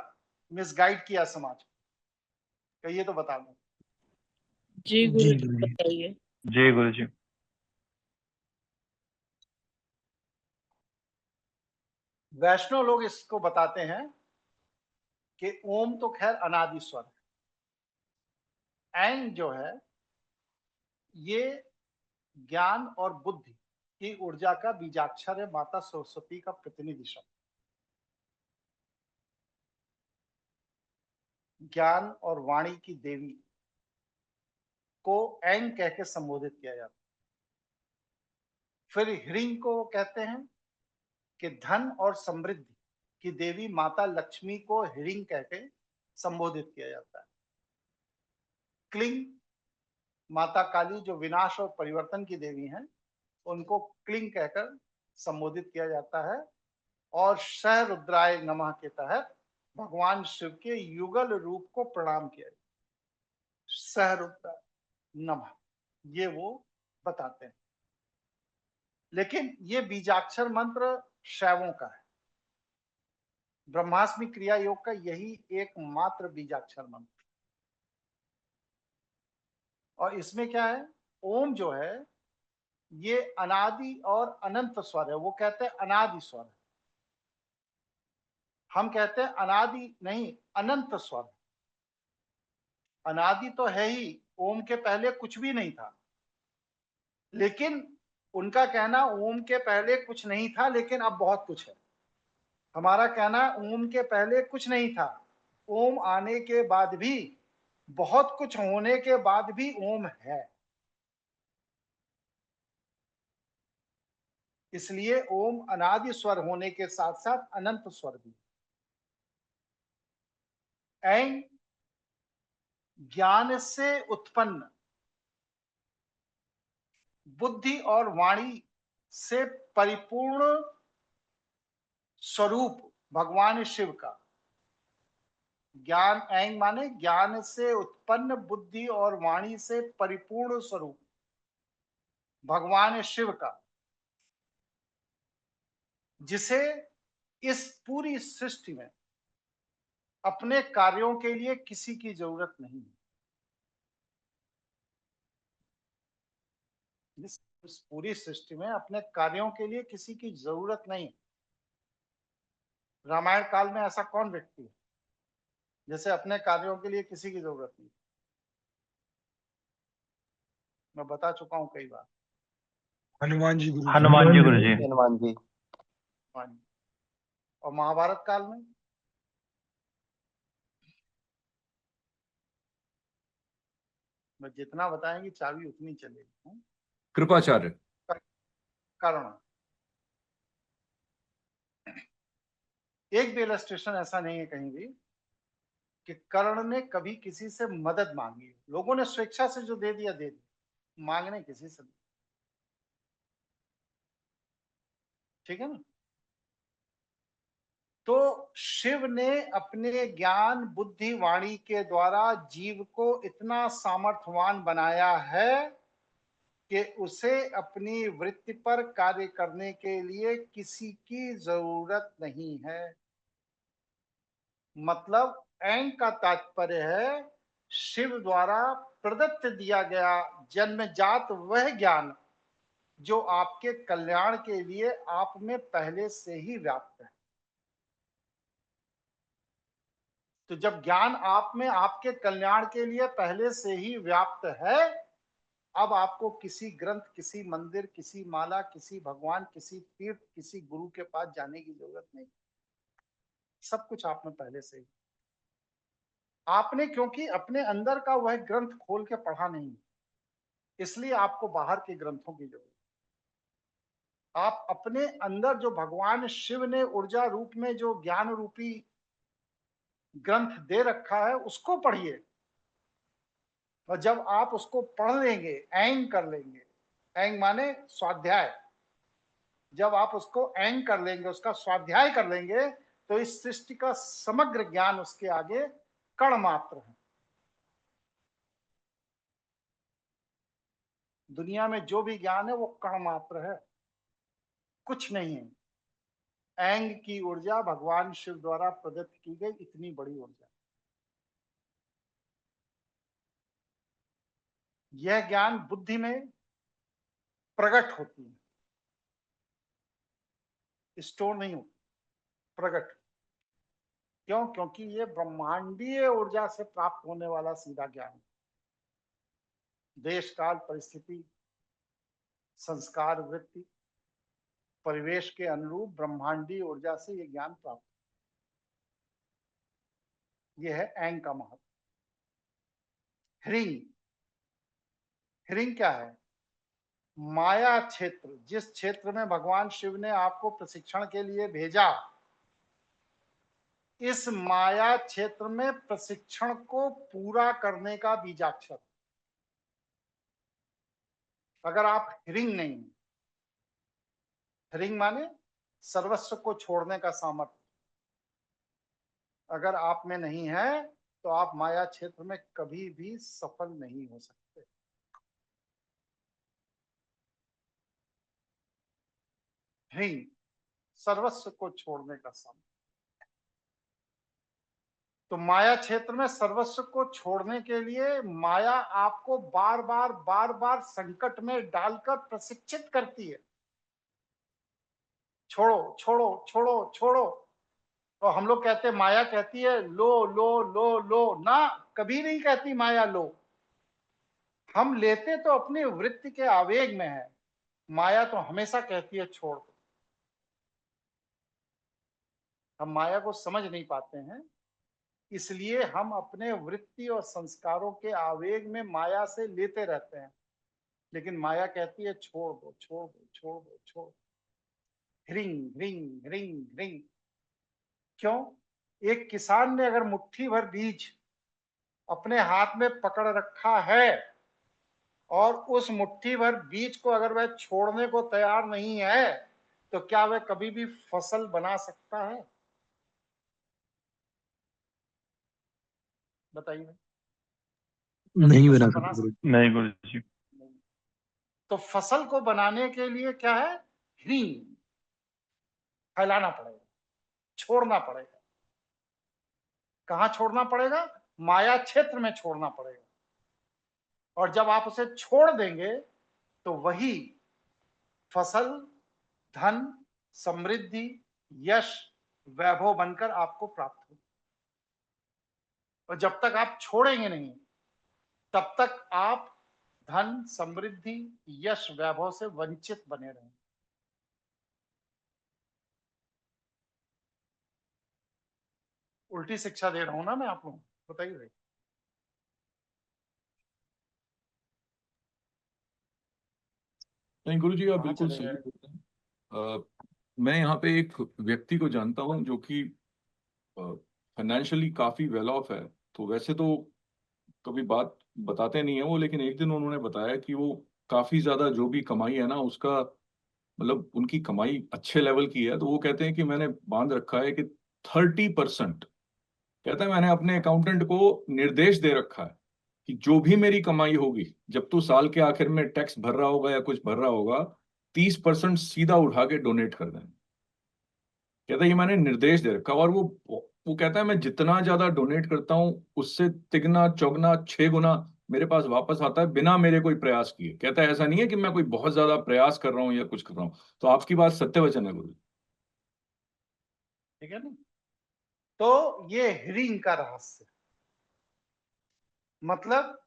मिसगाइड किया समाज को, ये तो बता दूं। जी जी गुरुजी, गुरुजी। बताइए। जी गुरुजी। वैष्णव लोग इसको बताते हैं कि ओम तो खैर अनादि स्वर है, ऐन जो है ये ज्ञान और बुद्धि की ऊर्जा का बीजाक्षर है, माता सरस्वती का प्रतिनिधि शब्द। ज्ञान और वाणी की देवी को ऐन कह के संबोधित किया जाता है। फिर ह्रीं को कहते हैं कि धन और समृद्धि की देवी माता लक्ष्मी को ह्रीं कह के संबोधित किया जाता है। क्लीं माता काली जो विनाश और परिवर्तन की देवी हैं, उनको क्लीं कहकर संबोधित किया जाता है। और सहरुद्राय नमः के तहत भगवान शिव के युगल रूप को प्रणाम किया जाता है। सहरुद्राय नमः, ये वो बताते हैं। लेकिन ये बीजाक्षर मंत्र शैवों का है। ब्रह्मास्मि क्रिया योग का यही एकमात्र बीजाक्षर मंत्र। और इसमें क्या है, ओम जो है ये अनादि और अनंत स्वर है। वो कहते हैं अनादि स्वर है, हम कहते हैं अनादि नहीं, अनंत स्वर। अनादि तो है ही, ओम के पहले कुछ भी नहीं था। लेकिन उनका कहना ओम के पहले कुछ नहीं था लेकिन अब बहुत कुछ है। हमारा कहना ओम के पहले कुछ नहीं था, ओम आने के बाद भी, बहुत कुछ होने के बाद भी ओम है। इसलिए ओम अनादि स्वर होने के साथ साथ अनंत स्वर भी। ऐं ज्ञान से उत्पन्न, बुद्धि और वाणी से परिपूर्ण स्वरूप भगवान शिव का ज्ञान, ऐंग माने ज्ञान से उत्पन्न बुद्धि और वाणी से परिपूर्ण स्वरूप भगवान शिव का, जिसे इस पूरी सृष्टि में अपने कार्यों के लिए किसी की जरूरत नहीं है। इस पूरी सृष्टि में अपने कार्यों के लिए किसी की जरूरत नहीं है। रामायण काल में ऐसा कौन व्यक्ति है जैसे अपने कार्यों के लिए किसी की जरूरत नहीं? मैं बता चुका हूं कई बार। हनुमान जी गुरु जी। हनुमान जी गुरु जी। हनुमान जी। हाँ जी। और महाभारत काल में मैं जितना बताएंगे चाबी उतनी चलेगी। कृपाचार्य। कारण एक भी इलस्ट्रेशन ऐसा नहीं है कहीं भी कि कर्ण ने कभी किसी से मदद मांगी। लोगों ने स्वेच्छा से जो दे दिया दे दिया, मांगने किसी से नहीं। ठीक है ना? तो शिव ने अपने ज्ञान बुद्धि वाणी के द्वारा जीव को इतना सामर्थ्यवान बनाया है कि उसे अपनी वृत्ति पर कार्य करने के लिए किसी की जरूरत नहीं है। मतलब ऐंग का तात्पर्य है शिव द्वारा प्रदत्त दिया गया जन्मजात वह ज्ञान जो आपके कल्याण के लिए आप में पहले से ही व्याप्त है। तो जब ज्ञान आप में आपके कल्याण के लिए पहले से ही व्याप्त है, अब आपको किसी ग्रंथ, किसी मंदिर, किसी माला, किसी भगवान, किसी तीर्थ, किसी गुरु के पास जाने की जरूरत नहीं। सब कुछ आप में पहले से ही। आपने क्योंकि अपने अंदर का वह ग्रंथ खोल के पढ़ा नहीं, इसलिए आपको बाहर के ग्रंथों की जरूरत। आप अपने अंदर जो भगवान शिव ने ऊर्जा रूप में जो ज्ञान रूपी ग्रंथ दे रखा है उसको पढ़िए। और जब आप उसको पढ़ लेंगे, ऐंग कर लेंगे, ऐंग माने स्वाध्याय, जब आप उसको ऐंग कर लेंगे, उसका स्वाध्याय कर लेंगे, तो इस सृष्टि का समग्र ज्ञान उसके आगे कण मात्र है। दुनिया में जो भी ज्ञान है वो कण मात्र है, कुछ नहीं है। ऐंग की ऊर्जा भगवान शिव द्वारा प्रदत्त की गई इतनी बड़ी ऊर्जा, यह ज्ञान बुद्धि में प्रकट होती है, स्टोर नहीं होती, प्रकट। क्यों? क्योंकि ये ब्रह्मांडीय ऊर्जा से प्राप्त होने वाला सीधा ज्ञान है। देश काल परिस्थिति संस्कार वृत्ति परिवेश के अनुरूप ब्रह्मांडीय ऊर्जा से ये ज्ञान प्राप्त, यह है ऐंग का महत्व। ह्रीं, ह्रीं क्या है? माया क्षेत्र, जिस क्षेत्र में भगवान शिव ने आपको प्रशिक्षण के लिए भेजा, इस माया क्षेत्र में प्रशिक्षण को पूरा करने का बीजाक्षर। अगर आप ह्रीं नहीं, ह्रीं माने सर्वस्व को छोड़ने का सामर्थ्य, अगर आप में नहीं है तो आप माया क्षेत्र में कभी भी सफल नहीं हो सकते। ह्रीं सर्वस्व को छोड़ने का सामर्थ्य। तो माया क्षेत्र में सर्वस्व को छोड़ने के लिए माया आपको बार बार संकट में डालकर प्रशिक्षित करती है। छोड़ो छोड़ो छोड़ो छोड़ो। तो हम लोग कहते हैं, माया कहती है लो लो लो लो, ना, कभी नहीं कहती माया लो। हम लेते तो अपनी वृत्ति के आवेग में है, माया तो हमेशा कहती है छोड़ दो। हम माया को समझ नहीं पाते हैं, इसलिए हम अपने वृत्ति और संस्कारों के आवेग में माया से लेते रहते हैं। लेकिन माया कहती है छोड़ दो छोड़ दो छोड़ दो छोड़ दो। ह्रीं ह्रीं ह्रीं ह्रीं। क्यों? एक किसान ने अगर मुट्ठी भर बीज अपने हाथ में पकड़ रखा है और उस मुट्ठी भर बीज को अगर वह छोड़ने को तैयार नहीं है, तो क्या वह कभी भी फसल बना सकता है? बताइए, नहीं बना फसल सकते बना गुरुजी। सकते? नहीं गुरुजी। तो फसल को बनाने के लिए क्या है? हींग फैलाना पड़ेगा, छोड़ना पड़ेगा। कहां छोड़ना पड़ेगा? माया क्षेत्र में छोड़ना पड़ेगा। और जब आप उसे छोड़ देंगे तो वही फसल धन, समृद्धि, यश, वैभव बनकर आपको प्राप्त होगी। और जब तक आप छोड़ेंगे नहीं, तब तक आप धन, समृद्धि, यश, वैभव से वंचित बने रहेंगे। उल्टी शिक्षा दे रहा हूं ना मैं आप लोगों को, बताइए भाई। नहीं गुरुजी, आप कहाँ बिल्कुल चले सही गए? बोल रहे हैं। मैं यहाँ पे एक व्यक्ति को जानता हूँ जो कि फाइनेंशियली काफी वेल ऑफ है। तो वैसे तो कभी बात बताते नहीं है वो, लेकिन एक दिन उन्होंने बताया कि वो काफी ज्यादा जो भी कमाई है ना उसका, मतलब उनकी कमाई अच्छे लेवल की है। तो वो कहते हैं कि मैंने बांध रखा है कि 30%, कहता है मैंने अपने अकाउंटेंट को निर्देश दे रखा है कि जो भी मेरी कमाई होगी, जब तू साल के आखिर में टैक्स भर रहा होगा या कुछ भर रहा होगा, 30% सीधा उठा के डोनेट कर देना। कहता है ये मैंने निर्देश दे रखा। और वो कहता है मैं जितना ज्यादा डोनेट करता हूँ उससे तिगना चौगना 6 गुना मेरे पास वापस आता है बिना मेरे कोई प्रयास किए। कहता है ऐसा नहीं है कि मैं कोई बहुत ज्यादा प्रयास कर रहा हूँ या कुछ कर रहा हूँ। तो आपकी बात सत्य वचन है गुरु। ठीक है ना? तो ये हीरिंग का रहस्य, मतलब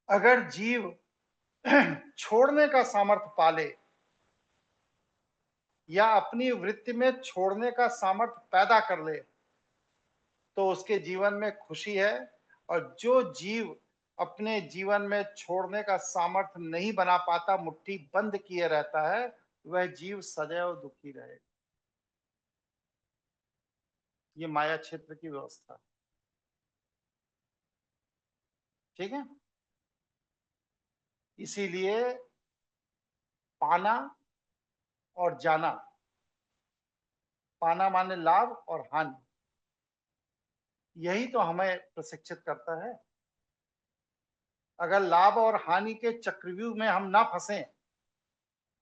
अगर जीव छोड़ने का सामर्थ्य पाले या अपनी वृत्ति में छोड़ने का सामर्थ्य पैदा कर ले तो उसके जीवन में खुशी है। और जो जीव अपने जीवन में छोड़ने का सामर्थ्य नहीं बना पाता, मुट्ठी बंद किए रहता है, वह जीव सदैव दुखी रहेगा। ये माया क्षेत्र की व्यवस्था है। ठीक है? इसीलिए पाना और जाना, पाना माने लाभ और हानि, यही तो हमें प्रशिक्षित करता है। अगर लाभ और हानि के चक्रव्यूह में हम ना फंसे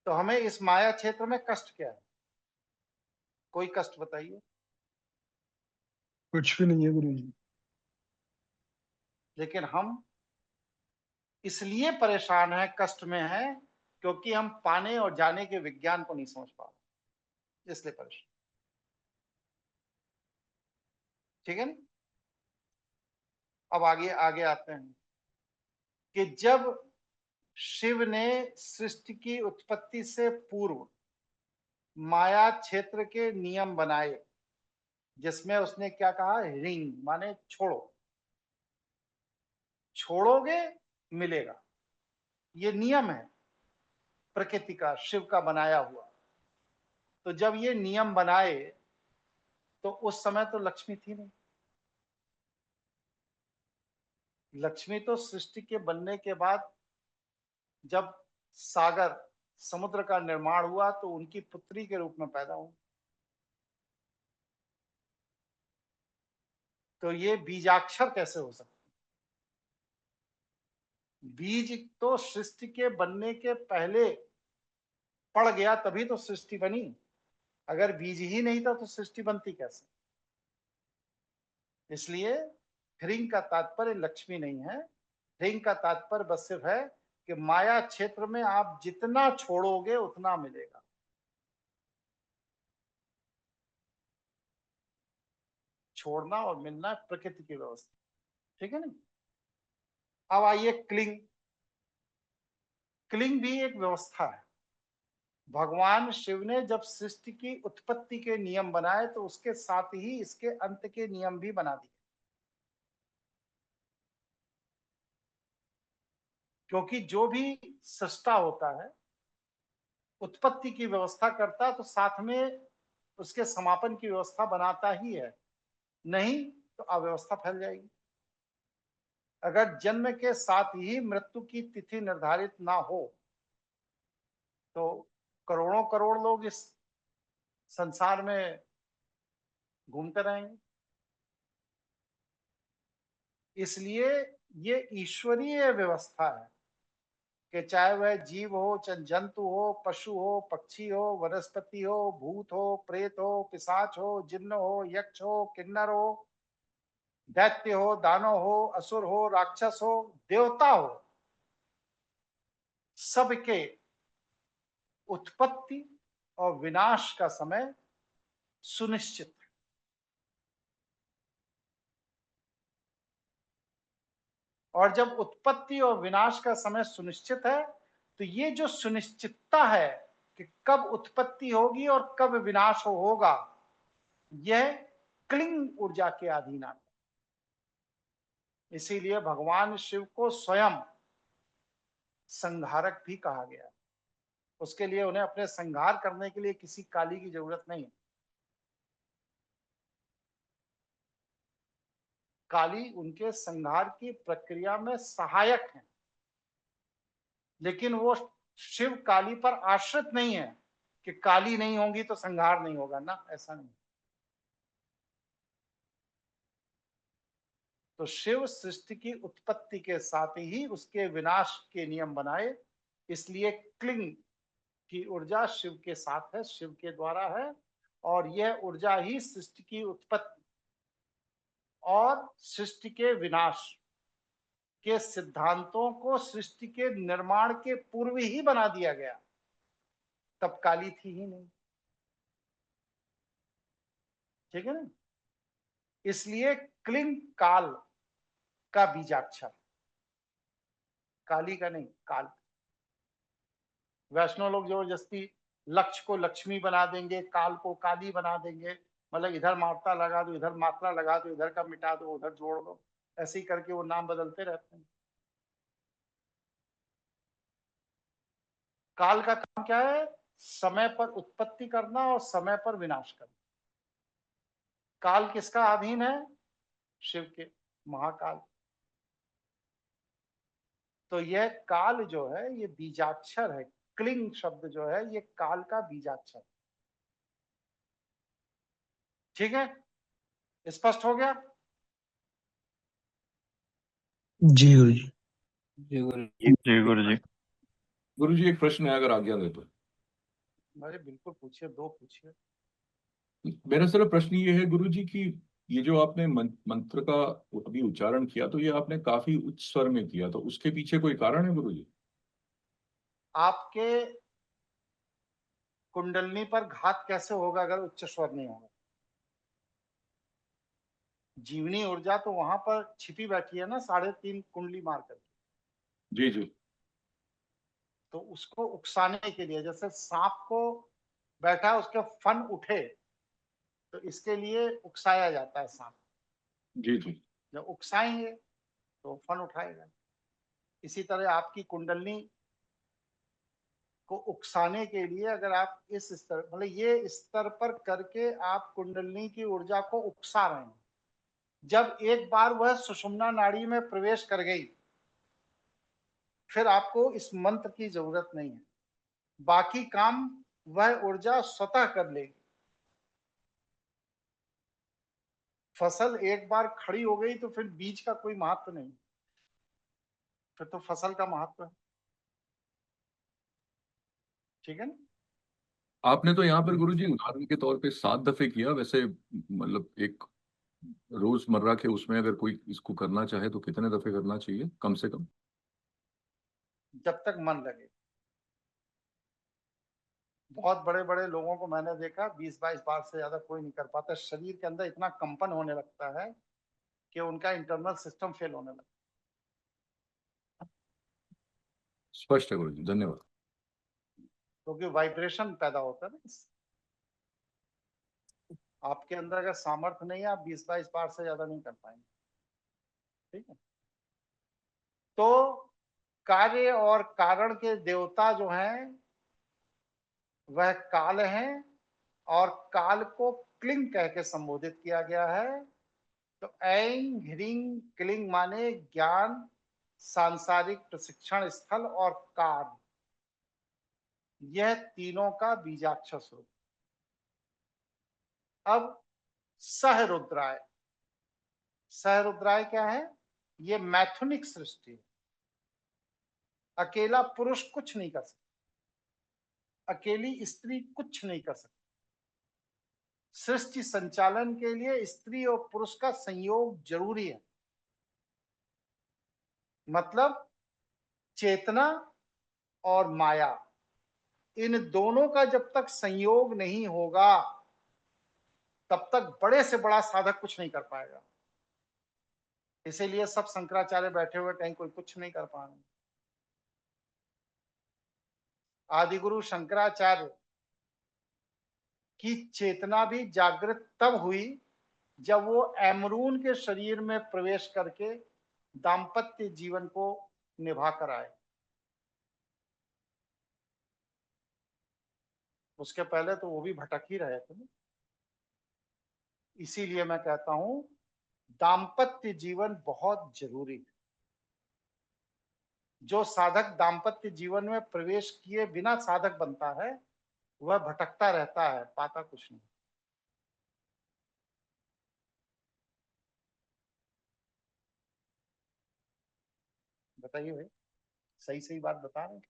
तो हमें इस माया क्षेत्र में कष्ट क्या है? कोई कष्ट बताइए। कुछ भी नहीं है गुरुजी। लेकिन हम इसलिए परेशान हैं, कष्ट में हैं, क्योंकि हम पाने और जाने के विज्ञान को नहीं समझ पा रहे, इसलिए परेशान। ठीक है ना? अब आगे आगे आते हैं कि जब शिव ने सृष्टि की उत्पत्ति से पूर्व माया क्षेत्र के नियम बनाए, जिसमें उसने क्या कहा? रिंग माने छोड़ो, छोड़ोगे मिलेगा। ये नियम है प्रकृति का, शिव का बनाया हुआ। तो जब ये नियम बनाए तो उस समय तो लक्ष्मी थी नहीं। लक्ष्मी तो सृष्टि के बनने के बाद, जब सागर समुद्र का निर्माण हुआ तो उनकी पुत्री के रूप में पैदा हुई। तो ये बीजाक्षर कैसे हो सकता? बीज तो सृष्टि के बनने के पहले पड़ गया, तभी तो सृष्टि बनी। अगर बीज ही नहीं था तो सृष्टि बनती कैसे? इसलिए ह्रीं का तात्पर्य लक्ष्मी नहीं है। ह्रीं का तात्पर्य बस सिर्फ है कि माया क्षेत्र में आप जितना छोड़ोगे उतना मिलेगा। छोड़ना और मिलना प्रकृति की व्यवस्था। ठीक है ना? अब आइए क्लिंग। क्लिंग भी एक व्यवस्था है। भगवान शिव ने जब सृष्टि की उत्पत्ति के नियम बनाए तो उसके साथ ही इसके अंत के नियम भी बना दिए। क्योंकि जो भी सृष्टा होता है, उत्पत्ति की व्यवस्था करता है, तो साथ में उसके समापन की व्यवस्था बनाता ही है। नहीं तो अव्यवस्था फैल जाएगी। अगर जन्म के साथ ही मृत्यु की तिथि निर्धारित ना हो तो करोड़ों करोड़ लोग इस संसार में घूमते रहेंगे। इसलिए ये ईश्वरीय व्यवस्था है कि चाहे वह जीव हो, चाहे जंतु हो, पशु हो, पक्षी हो, वनस्पति हो, भूत हो, प्रेत हो, पिशाच हो, जिन्न हो, यक्ष हो, किन्नर हो, दैत्य हो, दानव हो, असुर हो, राक्षस हो, देवता हो, सबके उत्पत्ति और विनाश का समय सुनिश्चित है। और जब उत्पत्ति और विनाश का समय सुनिश्चित है तो ये जो सुनिश्चितता है कि कब उत्पत्ति होगी और कब विनाश होगा, यह क्लिंग ऊर्जा के अधीन आता है। इसीलिए भगवान शिव को स्वयं संहारक भी कहा गया। उसके लिए उन्हें अपने संहार करने के लिए किसी काली की जरूरत नहीं है। काली उनके संहार की प्रक्रिया में सहायक है, लेकिन वो शिव काली पर आश्रित नहीं है कि काली नहीं होगी तो संहार नहीं होगा ना, ऐसा नहीं। तो शिव सृष्टि की उत्पत्ति के साथ ही उसके विनाश के नियम बनाए, इसलिए क्लिंग की ऊर्जा शिव के साथ है, शिव के द्वारा है, और यह ऊर्जा ही सृष्टि की उत्पत्ति और सृष्टि के विनाश के सिद्धांतों को सृष्टि के निर्माण के पूर्व ही बना दिया गया। तब काली थी ही नहीं, ठीक है ना। इसलिए क्लिंग काल का बीजाक्षर, काली का नहीं, काल। वैष्णव लोग जबरदस्ती लक्ष्य को लक्ष्मी बना देंगे, काल को काली बना देंगे, मतलब इधर मात्रा लगा दो, इधर मात्रा लगा दो, इधर का मिटा दो, उधर जोड़ दो, ऐसे ही करके वो नाम बदलते रहते हैं। काल का काम क्या है? समय पर उत्पत्ति करना और समय पर विनाश करना। काल किसका अधीन है? शिव के, महाकाल। तो यह काल जो है ये बीजाक्षर है। क्लिंग शब्द जो है ये काल का बीजाक्षर। ठीक है, स्पष्ट हो गया? जी गुरुजी। जी गुरु जी गुरुजी। गुरुजी एक प्रश्न है, अगर आज्ञा दे तो। अरे बिल्कुल पूछिए, दो पूछिए। मेरा सिर्फ प्रश्न ये है गुरुजी कि ये जो आपने मंत्र का अभी उच्चारण किया, तो ये आपने काफी उच्च स्वर में किया, तो उसके पीछे कोई कारण है गुरुजी? आपके कुंडलनी पर घात कैसे होगा अगर उच्च स्वर नहीं होगा? जीवनी ऊर्जा तो वहां पर छिपी बैठी है ना, 3.5 कुंडली मारकर। जी जी। तो उसको उकसाने के लिए, जैसे सांप को बैठा उसके फन उठे, तो इसके लिए उकसाया जाता है सांप। जी जी। जब उकसाएंगे तो फन उठाएगा। इसी तरह आपकी कुंडलनी को उकसाने के लिए अगर आप इस स्तर, मतलब ये स्तर पर करके आप कुंडलनी की ऊर्जा को उकसा रहे हैं, जब एक बार वह सुषुम्ना नाड़ी में प्रवेश कर गई, फिर आपको इस मंत्र की जरूरत नहीं है। बाकी काम वह ऊर्जा स्वतः कर लेगी। फसल एक बार खड़ी हो गई तो फिर बीज का कोई महत्व नहीं, फिर तो फसल का महत्व है। ठीक है ना? आपने तो यहाँ पर गुरुजी उदाहरण के तौर पे 7 दफे किया, वैसे मतलब एक रोजमर्रा के उसमें अगर कोई इसको करना चाहे तो कितने दफे करना चाहिए कम से कम? जब तक मन लगे। बहुत बड़े बड़े लोगों को मैंने देखा 20-22 बार से ज्यादा कोई नहीं कर पाता। शरीर के अंदर इतना कंपन होने लगता है कि उनका इंटरनल सिस्टम फेल होने लगता है। स्पष्ट है गुरुजी, धन्यवाद। क्योंकि वाइब्रेशन पैदा होता है ना इससे। आपके अंदर अगर सामर्थ्य नहीं है, आप 20-22 बार से ज्यादा नहीं कर पाएंगे। ठीक है? तो कार्य और कारण के देवता जो हैं वह काल हैं, और काल को क्लिंग कह के संबोधित किया गया है। तो ऐंग ह्रींग क्लिंग माने ज्ञान, सांसारिक प्रशिक्षण स्थल और कार्य, यह तीनों का बीजाक्षर स्वरूप। अब सहरुद्राय, सहरुद्राय क्या है? ये मैथुनिक सृष्टि है। अकेला पुरुष कुछ नहीं कर सकता, अकेली स्त्री कुछ नहीं कर सकती। सृष्टि संचालन के लिए स्त्री और पुरुष का संयोग जरूरी है। मतलब चेतना और माया, इन दोनों का जब तक संयोग नहीं होगा तब तक बड़े से बड़ा साधक कुछ नहीं कर पाएगा। इसीलिए सब शंकराचार्य बैठे हुए कहीं कोई कुछ नहीं कर पा रहे। आदिगुरु शंकराचार्य की चेतना भी जागृत तब हुई जब वो एमरून के शरीर में प्रवेश करके दाम्पत्य जीवन को निभा कर आए। उसके पहले तो वो भी भटक ही रहे थे। इसीलिए मैं कहता हूं दाम्पत्य जीवन बहुत जरूरी है। जो साधक दाम्पत्य जीवन में प्रवेश किए बिना साधक बनता है वह भटकता रहता है, पाता कुछ नहीं। बताइए भाई, सही सही बात बता रहे हैं?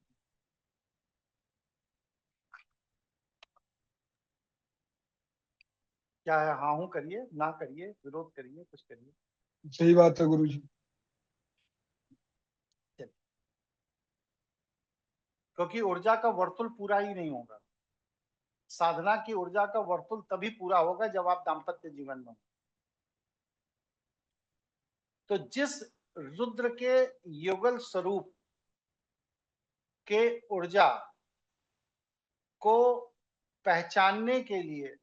क्या है? हाँ हूं करिए, ना करिए, विरोध करिए, कुछ करिए। सही बात है गुरुजी। क्योंकि ऊर्जा का वर्तुल पूरा ही नहीं होगा। साधना की ऊर्जा का वर्तुल तभी पूरा होगा जब आप दाम्पत्य जीवन में हो। तो जिस रुद्र के युगल स्वरूप के ऊर्जा को पहचानने के लिए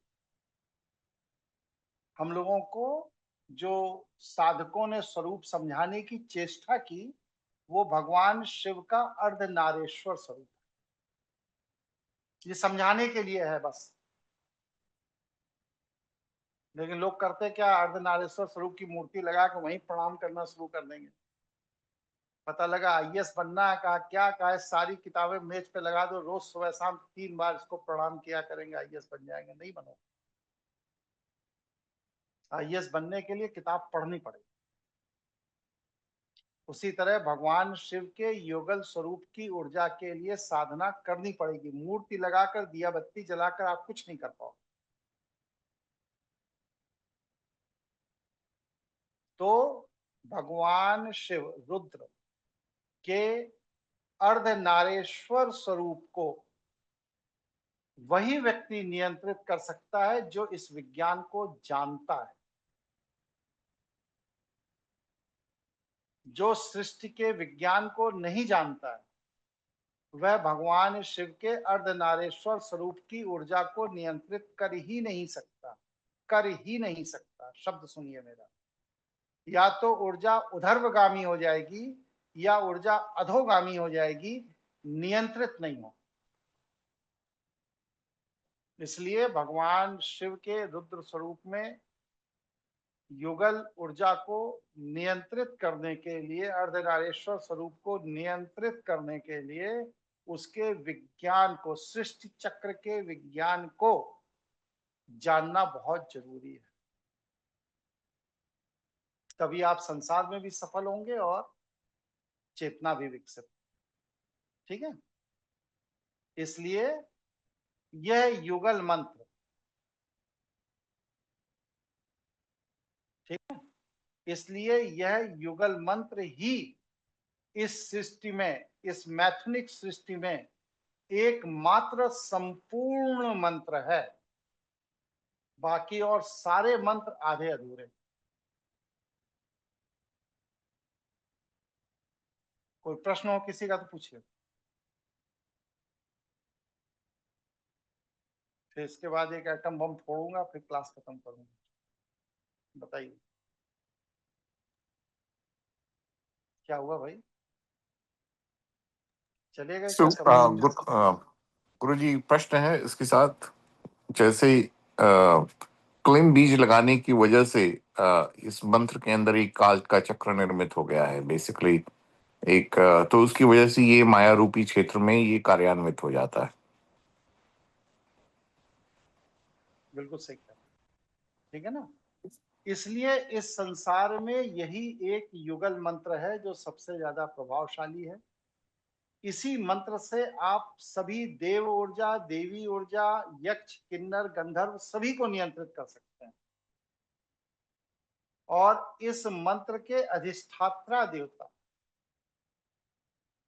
हम लोगों को जो साधकों ने स्वरूप समझाने की चेष्टा की वो भगवान शिव का अर्धनारेश्वर स्वरूप, ये समझाने के लिए है बस। लेकिन लोग करते क्या, अर्धनारेश्वर स्वरूप की मूर्ति लगा के वहीं प्रणाम करना शुरू कर देंगे। पता लगा आईएएस बनना है, कहा क्या कहा, सारी किताबें मेज पे लगा दो, रोज सुबह शाम 3 बार इसको प्रणाम किया करेंगे, आईएएस बन जाएंगे। नहीं बनो। आईएएस बनने के लिए किताब पढ़नी पड़ेगी। उसी तरह भगवान शिव के युगल स्वरूप की ऊर्जा के लिए साधना करनी पड़ेगी। मूर्ति लगाकर, दिया बत्ती जलाकर आप कुछ नहीं कर पाओ। तो भगवान शिव रुद्र के अर्धनारेश्वर स्वरूप को वही व्यक्ति नियंत्रित कर सकता है जो इस विज्ञान को जानता है। जो सृष्टि के विज्ञान को नहीं जानता है वह भगवान शिव के अर्धनारेश्वर स्वरूप की ऊर्जा को नियंत्रित कर ही नहीं सकता, कर ही नहीं सकता। शब्द सुनिए मेरा, या तो ऊर्जा ऊर्ध्वगामी हो जाएगी या ऊर्जा अधोगामी हो जाएगी, नियंत्रित नहीं हो। इसलिए भगवान शिव के रुद्र स्वरूप में युगल ऊर्जा को नियंत्रित करने के लिए, अर्धनारेश्वर स्वरूप को नियंत्रित करने के लिए उसके विज्ञान को, सृष्टि चक्र के विज्ञान को जानना बहुत जरूरी है। तभी आप संसार में भी सफल होंगे और चेतना भी विकसित। ठीक है, इसलिए यह युगल मंत्र, ठीक है, इसलिए यह युगल मंत्र ही इस सृष्टि में, इस मैथुनिक सृष्टि में एकमात्र संपूर्ण मंत्र है। बाकी और सारे मंत्र आधे अधूरे। कोई प्रश्न हो किसी का तो पूछिए। फिर इसके बाद एक एटम बम फोड़ूंगा, फिर क्लास खत्म करूंगा। बताइए क्या हुआ भाई, चले गए क्या सब? गुरु जी प्रश्न है इसके साथ, जैसे क्लीन बीज लगाने की वजह से इस मंत्र के अंदर एक काल का चक्र निर्मित हो गया है बेसिकली एक, तो उसकी वजह से ये माया रूपी क्षेत्र में ये कार्यान्वित हो जाता है। बिल्कुल सही कहा, ठीक है ना। इसलिए इस संसार में यही एक युगल मंत्र है जो सबसे ज्यादा प्रभावशाली है। इसी मंत्र से आप सभी देव ऊर्जा, देवी ऊर्जा, यक्ष, किन्नर, गंधर्व सभी को नियंत्रित कर सकते हैं। और इस मंत्र के अधिष्ठात्रा देवता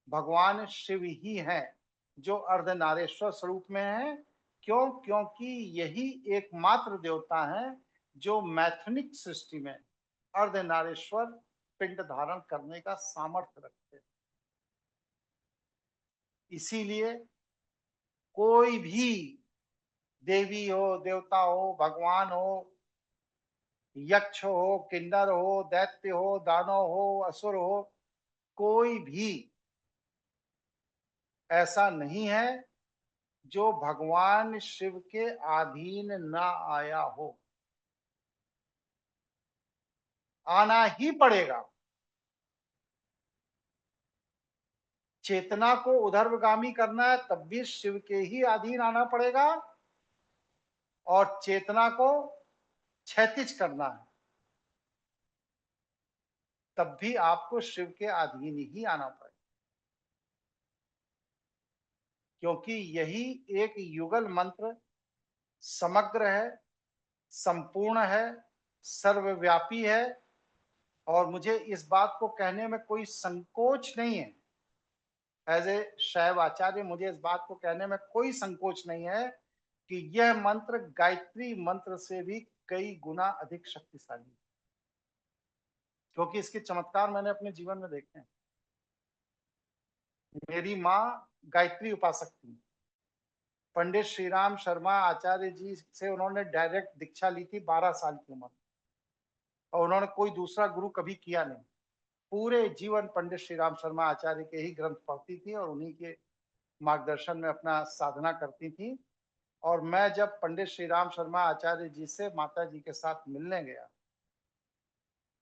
भगवान शिव ही हैं, जो अर्धनारेश्वर स्वरूप में हैं। क्यों? क्योंकि यही एकमात्र देवता हैं जो मैथुनिक सृष्टि में अर्धनारेश्वर पिंड धारण करने का सामर्थ्य रखते हैं। इसीलिए कोई भी देवी हो, देवता हो, भगवान हो, यक्ष हो, किन्नर हो, दैत्य हो, दानव हो, असुर हो, कोई भी ऐसा नहीं है जो भगवान शिव के अधीन ना आया हो। आना ही पड़ेगा। चेतना को उधर्वगामी करना है तब भी शिव के ही अधीन आना पड़ेगा, और चेतना को क्षैतिज करना है तब भी आपको शिव के अधीन ही आना पड़ेगा। क्योंकि यही एक युगल मंत्र समग्र है, संपूर्ण है, सर्वव्यापी है। और मुझे इस बात को कहने में कोई संकोच नहीं है, एज ए शैव आचार्य मुझे इस बात को कहने में कोई संकोच नहीं है कि यह मंत्र गायत्री मंत्र से भी कई गुना अधिक शक्तिशाली है। क्योंकि इसके चमत्कार मैंने अपने जीवन में देखे हैं। मेरी माँ गायत्री उपासक थी। पंडित श्रीराम शर्मा आचार्य जी से उन्होंने डायरेक्ट दीक्षा ली थी 12 साल की उम्र, और उन्होंने कोई दूसरा गुरु कभी किया नहीं। पूरे जीवन पंडित श्रीराम शर्मा आचार्य के ही ग्रंथ पढ़ती थी और उन्हीं के मार्गदर्शन में अपना साधना करती थी। और मैं जब पंडित श्रीराम शर्मा आचार्य जी से माता जी के साथ मिलने गया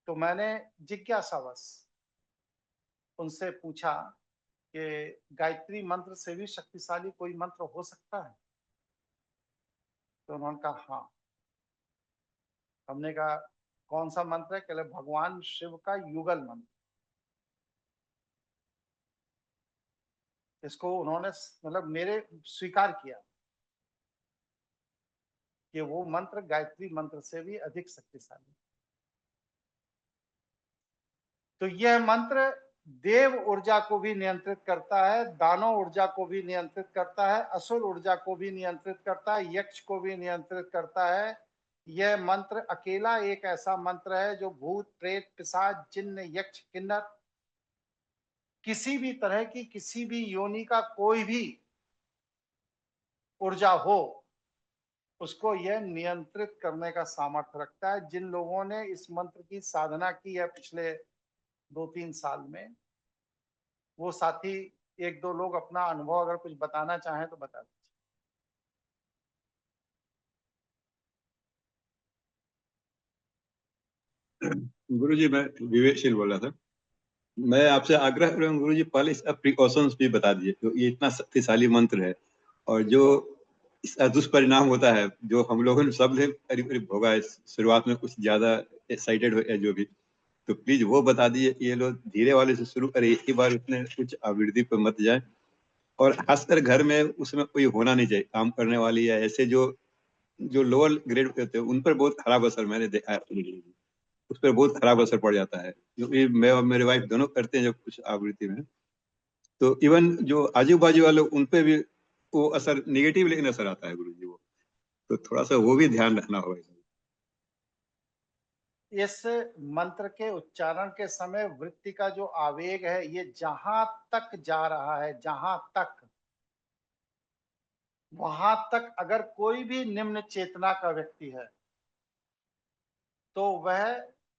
तो मैंने जिज्ञासावश उनसे पूछा कि गायत्री मंत्र से भी शक्तिशाली कोई मंत्र हो सकता है? तो उन्होंने कहा हाँ। हमने कहा कौन सा मंत्र है? कहले भगवान शिव का युगल मंत्र। इसको उन्होंने मतलब मेरे स्वीकार किया कि वो मंत्र गायत्री मंत्र से भी अधिक शक्तिशाली। तो यह मंत्र देव ऊर्जा को भी नियंत्रित करता है, दानव ऊर्जा को भी नियंत्रित करता है, असुर ऊर्जा को भी नियंत्रित करता है, यक्ष को भी नियंत्रित करता है। यह मंत्र अकेला एक ऐसा मंत्र है जो भूत, प्रेत, पिशाच, जिन्न, यक्ष, किन्नर, किसी भी तरह की किसी भी योनि का कोई भी ऊर्जा हो उसको यह नियंत्रित करने का सामर्थ्य रखता है। जिन लोगों ने इस मंत्र की साधना की है पिछले 2-3 साल में, वो साथी 1-2 लोग अपना अनुभव अगर कुछ बताना चाहें तो बता दीजिए। गुरुजी, मैं विवेकशील बोल रहा था। मैं आपसे आग्रह कर रहा हूँ गुरुजी, पहले इसका प्रिकॉशंस भी बता दीजिए। तो ये इतना शक्तिशाली मंत्र है और जो इसका दुष्परिणाम होता है जो हम लोगों ने सब ने करीब करीब भोगा है, शुरुआत में कुछ ज्यादा एक्साइटेड हो जो भी, तो प्लीज वो बता दीजिए। ये लोग धीरे वाले से शुरू करें, एक ही बार उतने कुछ आवृत्ति पर मत जाए। और खासकर घर में उसमें कोई होना नहीं चाहिए काम करने वाली या ऐसे जो जो लोअर ग्रेड पे होते हैं उन पर बहुत खराब असर मैंने देखा है। उस पर बहुत खराब असर पड़ जाता है, क्योंकि मैं और मेरे वाइफ दोनों करते हैं जब कुछ आवृत्ति में, तो इवन जो आजू बाजू वाले उन पे भी वो असर निगेटिव लेकिन असर आता है गुरुजी। वो तो थोड़ा सा वो भी ध्यान रखना होगा। इस मंत्र के उच्चारण के समय वृत्ति का जो आवेग है ये जहां तक जा रहा है, जहां तक, वहां तक अगर कोई भी निम्न चेतना का व्यक्ति है तो वह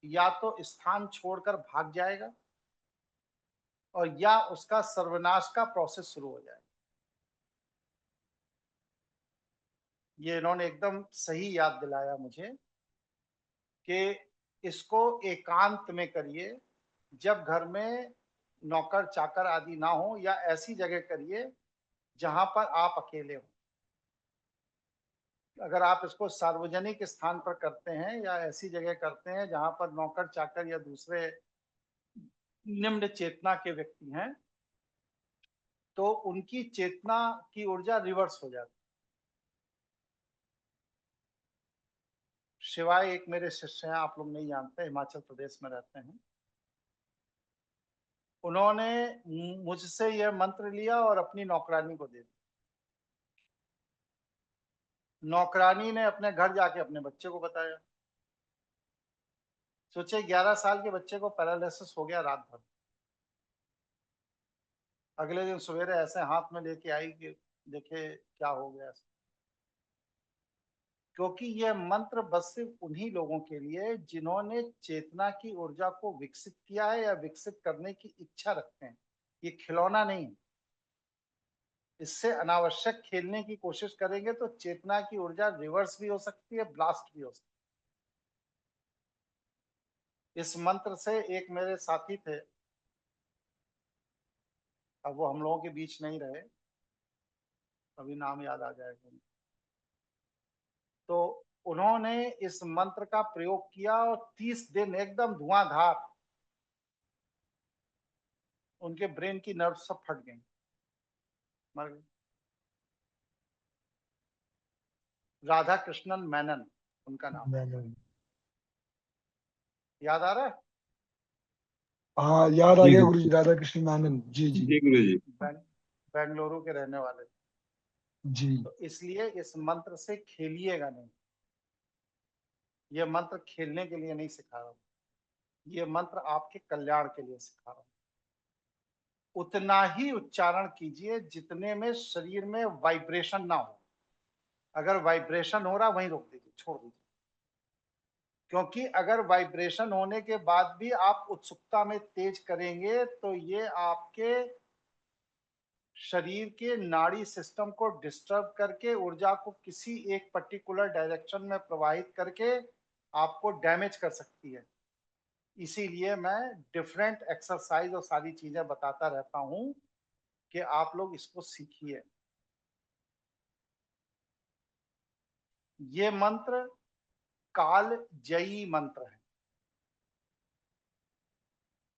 या तो स्थान छोड़कर भाग जाएगा और या उसका सर्वनाश का प्रोसेस शुरू हो जाएगा। ये इन्होंने एकदम सही याद दिलाया मुझे कि इसको एकांत में करिए, जब घर में नौकर चाकर आदि ना हो, या ऐसी जगह करिए जहां पर आप अकेले हो। अगर आप इसको सार्वजनिक स्थान पर करते हैं या ऐसी जगह करते हैं जहां पर नौकर चाकर या दूसरे निम्न चेतना के व्यक्ति हैं, तो उनकी चेतना की ऊर्जा रिवर्स हो जाती है। शिवाय एक मेरे शिष्य हैं, आप लोग नहीं जानते, हिमाचल प्रदेश में रहते हैं। उन्होंने मुझसे यह मंत्र लिया और अपनी नौकरानी को दे दिया। नौकरानी ने अपने घर जाके अपने बच्चे को बताया। सोचे 11 साल के बच्चे को पैरालिसिस हो गया रात भर। अगले दिन सवेरे ऐसे हाथ में लेके आई कि देखे क्या हो गया। क्योंकि यह मंत्र बस सिर्फ उन्हीं लोगों के लिए जिन्होंने चेतना की ऊर्जा को विकसित किया है या विकसित करने की इच्छा रखते हैं। ये खिलौना नहीं है। इससे अनावश्यक खेलने की कोशिश करेंगे तो चेतना की ऊर्जा रिवर्स भी हो सकती है, ब्लास्ट भी हो सकती है। इस मंत्र से एक मेरे साथी थे, अब वो हम लोगों के बीच नहीं रहे, अभी नाम याद आ जाएगा। तो उन्होंने इस मंत्र का प्रयोग किया और 30 दिन एकदम धुआंधार उनके ब्रेन की नर्व सब फट गई, मर गए। राधा कृष्णन मेनन उनका नाम, याद आ रहा है? हाँ याद आ जी गया गुरु गुरुजी, राधा कृष्ण मेनन जी जी जी गुरु जी। बेंगलुरु के रहने वाले। जी। तो इसलिए इस मंत्र से खेलिएगा नहीं। ये मंत्र खेलने के लिए नहीं सिखा रहा हूं, ये मंत्र आपके कल्याण के लिए सिखा रहा हूं। उतना ही उच्चारण कीजिए जितने में शरीर में वाइब्रेशन ना हो। अगर वाइब्रेशन हो रहा वहीं रोक दीजिए, छोड़ दीजिए। क्योंकि अगर वाइब्रेशन होने के बाद भी आप उत्सुकता में तेज करेंगे तो ये आपके शरीर के नाड़ी सिस्टम को डिस्टर्ब करके ऊर्जा को किसी एक पर्टिकुलर डायरेक्शन में प्रवाहित करके आपको डैमेज कर सकती है। इसीलिए मैं डिफरेंट एक्सरसाइज और सारी चीजें बताता रहता हूं कि आप लोग इसको सीखिए। ये मंत्र काल जयी मंत्र है।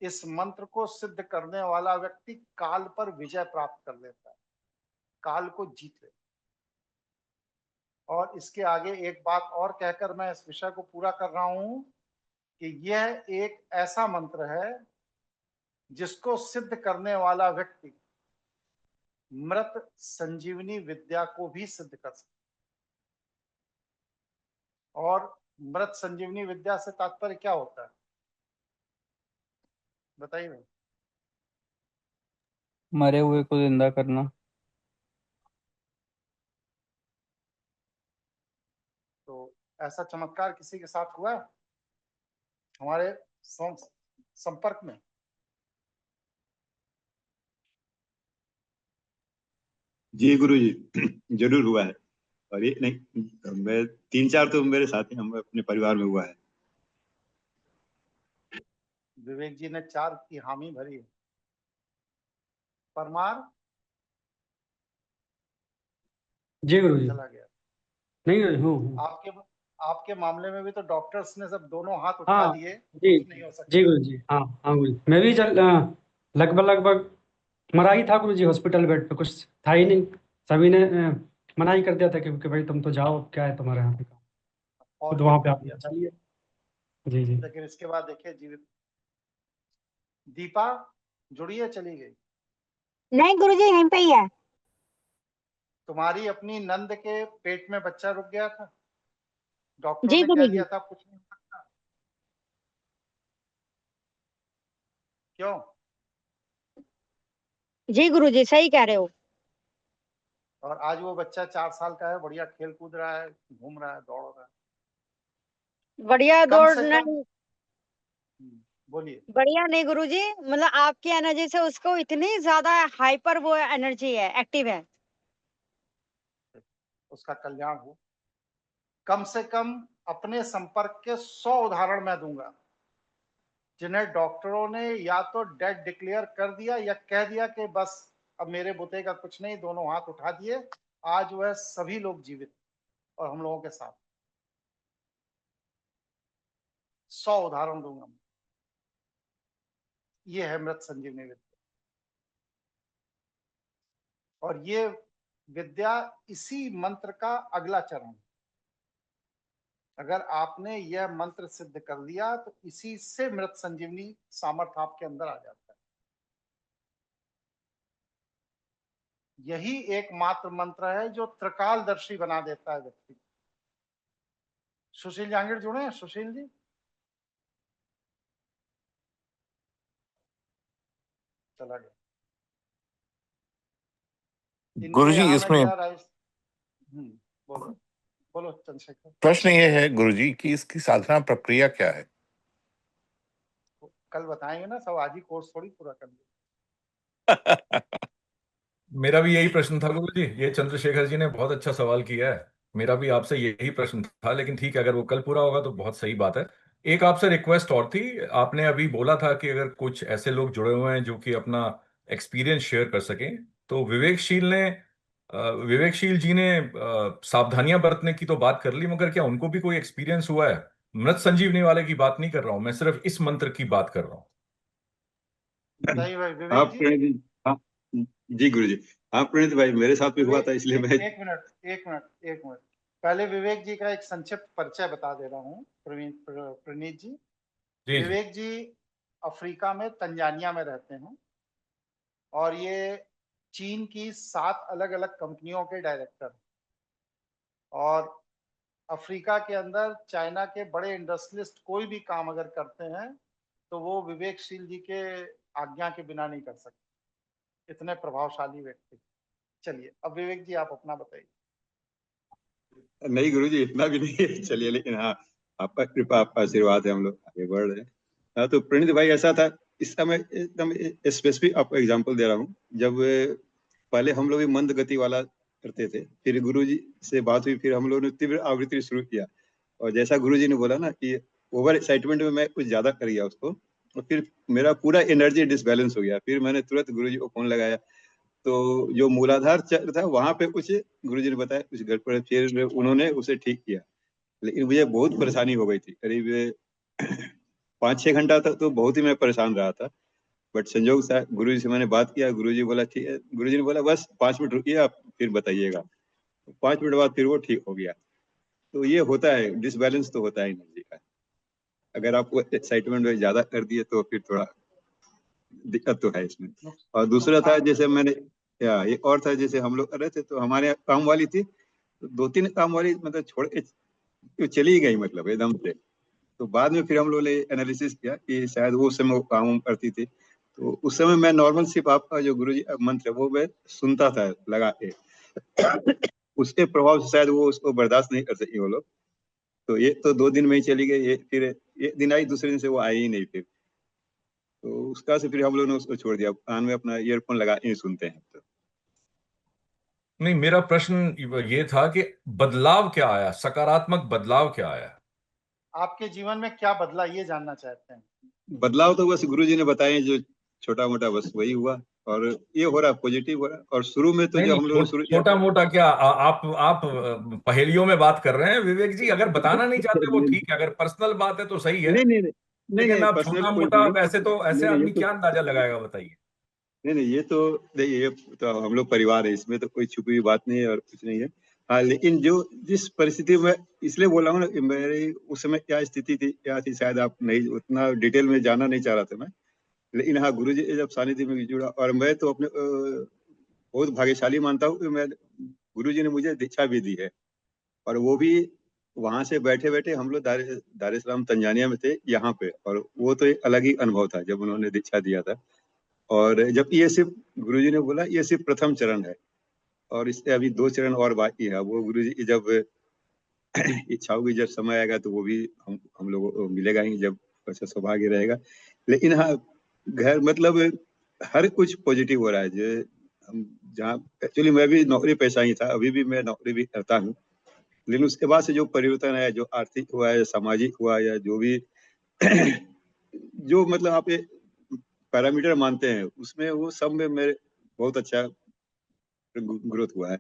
इस मंत्र को सिद्ध करने वाला व्यक्ति काल पर विजय प्राप्त कर लेता है, काल को जीत लेता है। और इसके आगे एक बात और कहकर मैं इस विषय को पूरा कर रहा हूं कि यह एक ऐसा मंत्र है जिसको सिद्ध करने वाला व्यक्ति मृत संजीवनी विद्या को भी सिद्ध कर सकता है। और मृत संजीवनी विद्या से तात्पर्य क्या होता है बताइए। मरे हुए को जिंदा करना। तो ऐसा चमत्कार किसी के साथ हुआ है हमारे संपर्क में? जी गुरु जी जरूर हुआ है। और ये नहीं, मैं 3-4 तो मेरे साथ ही, हम अपने परिवार में हुआ है। विवेक जी ने 4 की हामी भरी है। परमार जी गुरुजी। चला गया। नहीं हूँ। आपके मामले में भी तो डॉक्टर्स ने सब दोनों हाथ उठा हाँ दिए, जी कुछ नहीं हो सकता। जी गुरुजी। हाँ हाँ गुरुजी, मैं भी लगभग मरा ही था गुरुजी, हॉस्पिटल बेड पे कुछ था ही नहीं। सभी ने मना ही कर दिया था कि भाई तुम तो जाओ, क्या है तुम्हारे यहाँ पे काम, और खुद वहां पे क्या आप दिया। चलिए। जी जी। लेकिन इसके बाद देखिए जीवित दीपा जुड़ी है, चली गई। नहीं गुरुजी यहीं पे ही है। तुम्हारी अपनी नंद के पेट में बच्चा रुक गया था, डॉक्टरों जी ने कह गुरुजी। दिया था कुछ नहीं हो सकता। क्यों? जी गुरुजी सही कह रहे हो। और आज वो बच्चा 4 साल का है, बढ़िया खेल कूद रहा है, घूम रहा है, दौड़ रहा है। बढ़िया कम से दौड़ना। कम बोलिए। बढ़िया नहीं गुरुजी, मतलब आपकी एनर्जी से उसको इतनी ज्यादा हाइपर वो एनर्जी है, एक्टिव है। उसका कल्याण हो। कम से कम अपने संपर्क के 100 उदाहरण मैं दूंगा जिन्हें डॉक्टरों ने या तो डेड डिक्लेयर कर दिया या कह दिया कि बस अब मेरे बुते का कुछ नहीं, दोनों हाथ उठा दिए। आज वह सभी लोग जीवित। और हम लोगों के साथ। 100 उदाहरण दूंगा मैं। ये है मृत संजीवनी विद्या, और ये विद्या इसी मंत्र का अगला चरण है। अगर आपने यह मंत्र सिद्ध कर लिया तो इसी से मृत संजीवनी सामर्थ्य आपके अंदर आ जाता है। यही एकमात्र मंत्र है जो त्रिकालदर्शी बना देता है व्यक्ति को। सुशील जहांगीर जुड़े हैं? सुशील जी चला गया। इनके गुरुजी यहाँ मैं इसमें गया बोलो बोलो चंद्रशेखर। प्रश्न ये है गुरुजी कि इसकी साधना प्रक्रिया क्या है? कल बताएंगे ना, सब आज ही कोर्स थोड़ी पूरा कर लिया। मेरा भी यही प्रश्न था गुरु जी। ये चंद्रशेखर जी ने बहुत अच्छा सवाल किया है। मेरा भी आपसे यही प्रश्न था, लेकिन ठीक है, अगर वो कल पूरा होगा तो बहुत सही बात है। एक आपसे रिक्वेस्ट और थी। आपने अभी बोला था कि अगर कुछ ऐसे लोग जुड़े हुए हैं जो कि अपना एक्सपीरियंस शेयर कर सकें, तो विवेकशील जी ने सावधानियां बरतने की तो बात कर ली, मगर क्या उनको भी कोई एक्सपीरियंस हुआ है? मृत संजीवनी वाले की बात नहीं कर रहा हूं मैं, सिर्फ इस मंत्र की बात कर रहा हूं। बताइए भाई विवेक आप जी। प्रणीत जी, हाँ जी गुरुजी। हाँ प्रणीत भाई, मेरे साथ भी हुआ था, इसलिए मैं एक मिनट पहले विवेक जी का एक संक्षिप्त परिचय बता दे रहा हूँ। प्रणीत जी, जी जी विवेक जी अफ्रीका में तंजानिया में रहते हैं, और ये चीन की 7 अलग अलग कंपनियों के डायरेक्टर हैं। और अफ्रीका के अंदर चाइना के बड़े इंडस्ट्रियलिस्ट कोई भी काम अगर करते हैं तो वो विवेकशील जी के आज्ञा के बिना नहीं कर सकते। इतने प्रभावशाली व्यक्ति। चलिए अब विवेक जी आप अपना बताइए। नहीं गुरुजी, इतना भी नहीं है, चलिए, लेकिन हाँ आपका कृपा, आपका आशीर्वाद है, हम लोग आगे बढ़ रहे हैं। हाँ तो प्रणीत भाई ऐसा था, इसका मैं एकदम स्पेसिफिक आपको एग्जांपल दे रहा हूँ। जब पहले हम लोग भी मंद गति वाला करते थे, फिर गुरुजी से बात हुई, फिर हम लोग ने तीव्र आवृत्ति शुरू किया, और जैसा गुरुजी ने बोला ना कि ओवर एक्साइटमेंट में मैं कुछ ज्यादा कर गया उसको, और फिर मेरा पूरा एनर्जी डिसबैलेंस हो गया। फिर मैंने तुरंत गुरुजी को फोन लगाया, तो जो मूलाधार चक्र था वहां पे कुछ गुरुजी ने बताया कुछ गड़बड़ है, फिर उन्होंने उसे ठीक किया। लेकिन मुझे बहुत परेशानी हो गई थी, करीब 5-6 घंटा तक तो बहुत ही मैं परेशान रहा था। बट संजोग से गुरुजी से मैंने बात किया, गुरुजी बोला ठीक है, गुरुजी ने बोला बस 5 मिनट रुकिए, आप फिर बताइएगा। 5 मिनट बाद फिर वो ठीक हो गया। तो ये होता है, डिसबैलेंस तो होता है एनर्जी का। अगर आप एक्साइटमेंट में ज्यादा कर दिए तो फिर थोड़ा दिक्कत तो है इसमें। और दूसरा था, जैसे मैंने एक और था, जैसे हम लोग कर रहे थे तो हमारे यहाँ काम वाली थी, तो 2-3 काम वाली मतलब छोड़ के चली गई, मतलब एकदम से। तो बाद में फिर हम लोगों ने एनालिसिस किया कि शायद वो समय वो काम करती थी। तो उस समय मैं नॉर्मल सिर्फ आपका जो गुरुजी मंत्र है वो मैं सुनता था लगा के। उसके प्रभाव से शायद वो उसको बर्दाश्त नहीं कर सकी वो लोग। तो ये तो 2 दिन में ही चली गई, ये फिर एक दिन आई, दूसरे दिन से वो आई ही नहीं फिर। तो उसका से फिर हम लोगों ने उसको छोड़ दिया, कान में अपना ईयरफोन लगा के सुनते हैं। तो नहीं, मेरा प्रश्न ये था कि बदलाव क्या आया, सकारात्मक बदलाव क्या आया? आपके जीवन में क्या बदला ये जानना चाहते हैं। बदलाव तो बस गुरुजी ने बताए, जो छोटा मोटा बस वही हुआ, और ये हो रहा पॉजिटिव हो रहा। और शुरू में तो नहीं जो नहीं, हम लोगों ने शुरू किया छोटा मोटा क्या, आप पहेलियों में बात कर रहे हैं विवेक जी। अगर बताना नहीं चाहते वो ठीक है, अगर पर्सनल बात है तो सही है, नहीं नहीं नहीं नहीं लेकिन नहीं, आप पर्सनल छोटा कोई मोटा, नहीं। ऐसे तो ऐसे नहीं नहीं, ये आदमी तो क्या अंदाजा लगाएगा, बताइए। नहीं नहीं, ये तो नहीं, ये तो हम लोग परिवार है, इसमें तो कोई छुपी हुई बात नहीं है और कुछ नहीं है। हाँ लेकिन जो जिस परिस्थिति में, इसलिए बोला हूँ ना कि मेरी उस समय क्या स्थिति थी, क्या थी, शायद आप नहीं उतना डिटेल में जानना नहीं चाह रहा था मैं। लेकिन हाँ गुरुजी जब सानिध्य में जुड़ा, और मैं तो अपने बहुत भाग्यशाली मानता हूँ कि मैं, गुरुजी ने मुझे दीक्षा भी दी है। और वो भी वहां से बैठे बैठे, हम लोग दार एस सलाम तंजानिया में थे यहाँ पे, और वो तो एक अलग ही अनुभव था जब उन्होंने दीक्षा दिया था। और जब ये सिर्फ गुरुजी ने बोला ये सिर्फ प्रथम चरण है, और इससे अभी 2 चरण और बाकी है। वो गुरुजी की जब इच्छा होगी, जब समय आएगा तो वो भी हम लोगों को मिलेगा ही, जब अच्छा सौभाग्य रहेगा। लेकिन हाँ घर मतलब हर कुछ पॉजिटिव हो रहा है। जो हम जहाँ एक्चुअली मैं भी नौकरी पेशा ही था, अभी भी मैं नौकरी भी करता हूँ, लेकिन उसके बाद से जो परिवर्तन है, जो आर्थिक हुआ है, सामाजिक हुआ, या जो भी जो मतलब आप पैरामीटर मानते हैं, उसमें वो सब में मेरे बहुत अच्छा ग्रोथ हुआ है।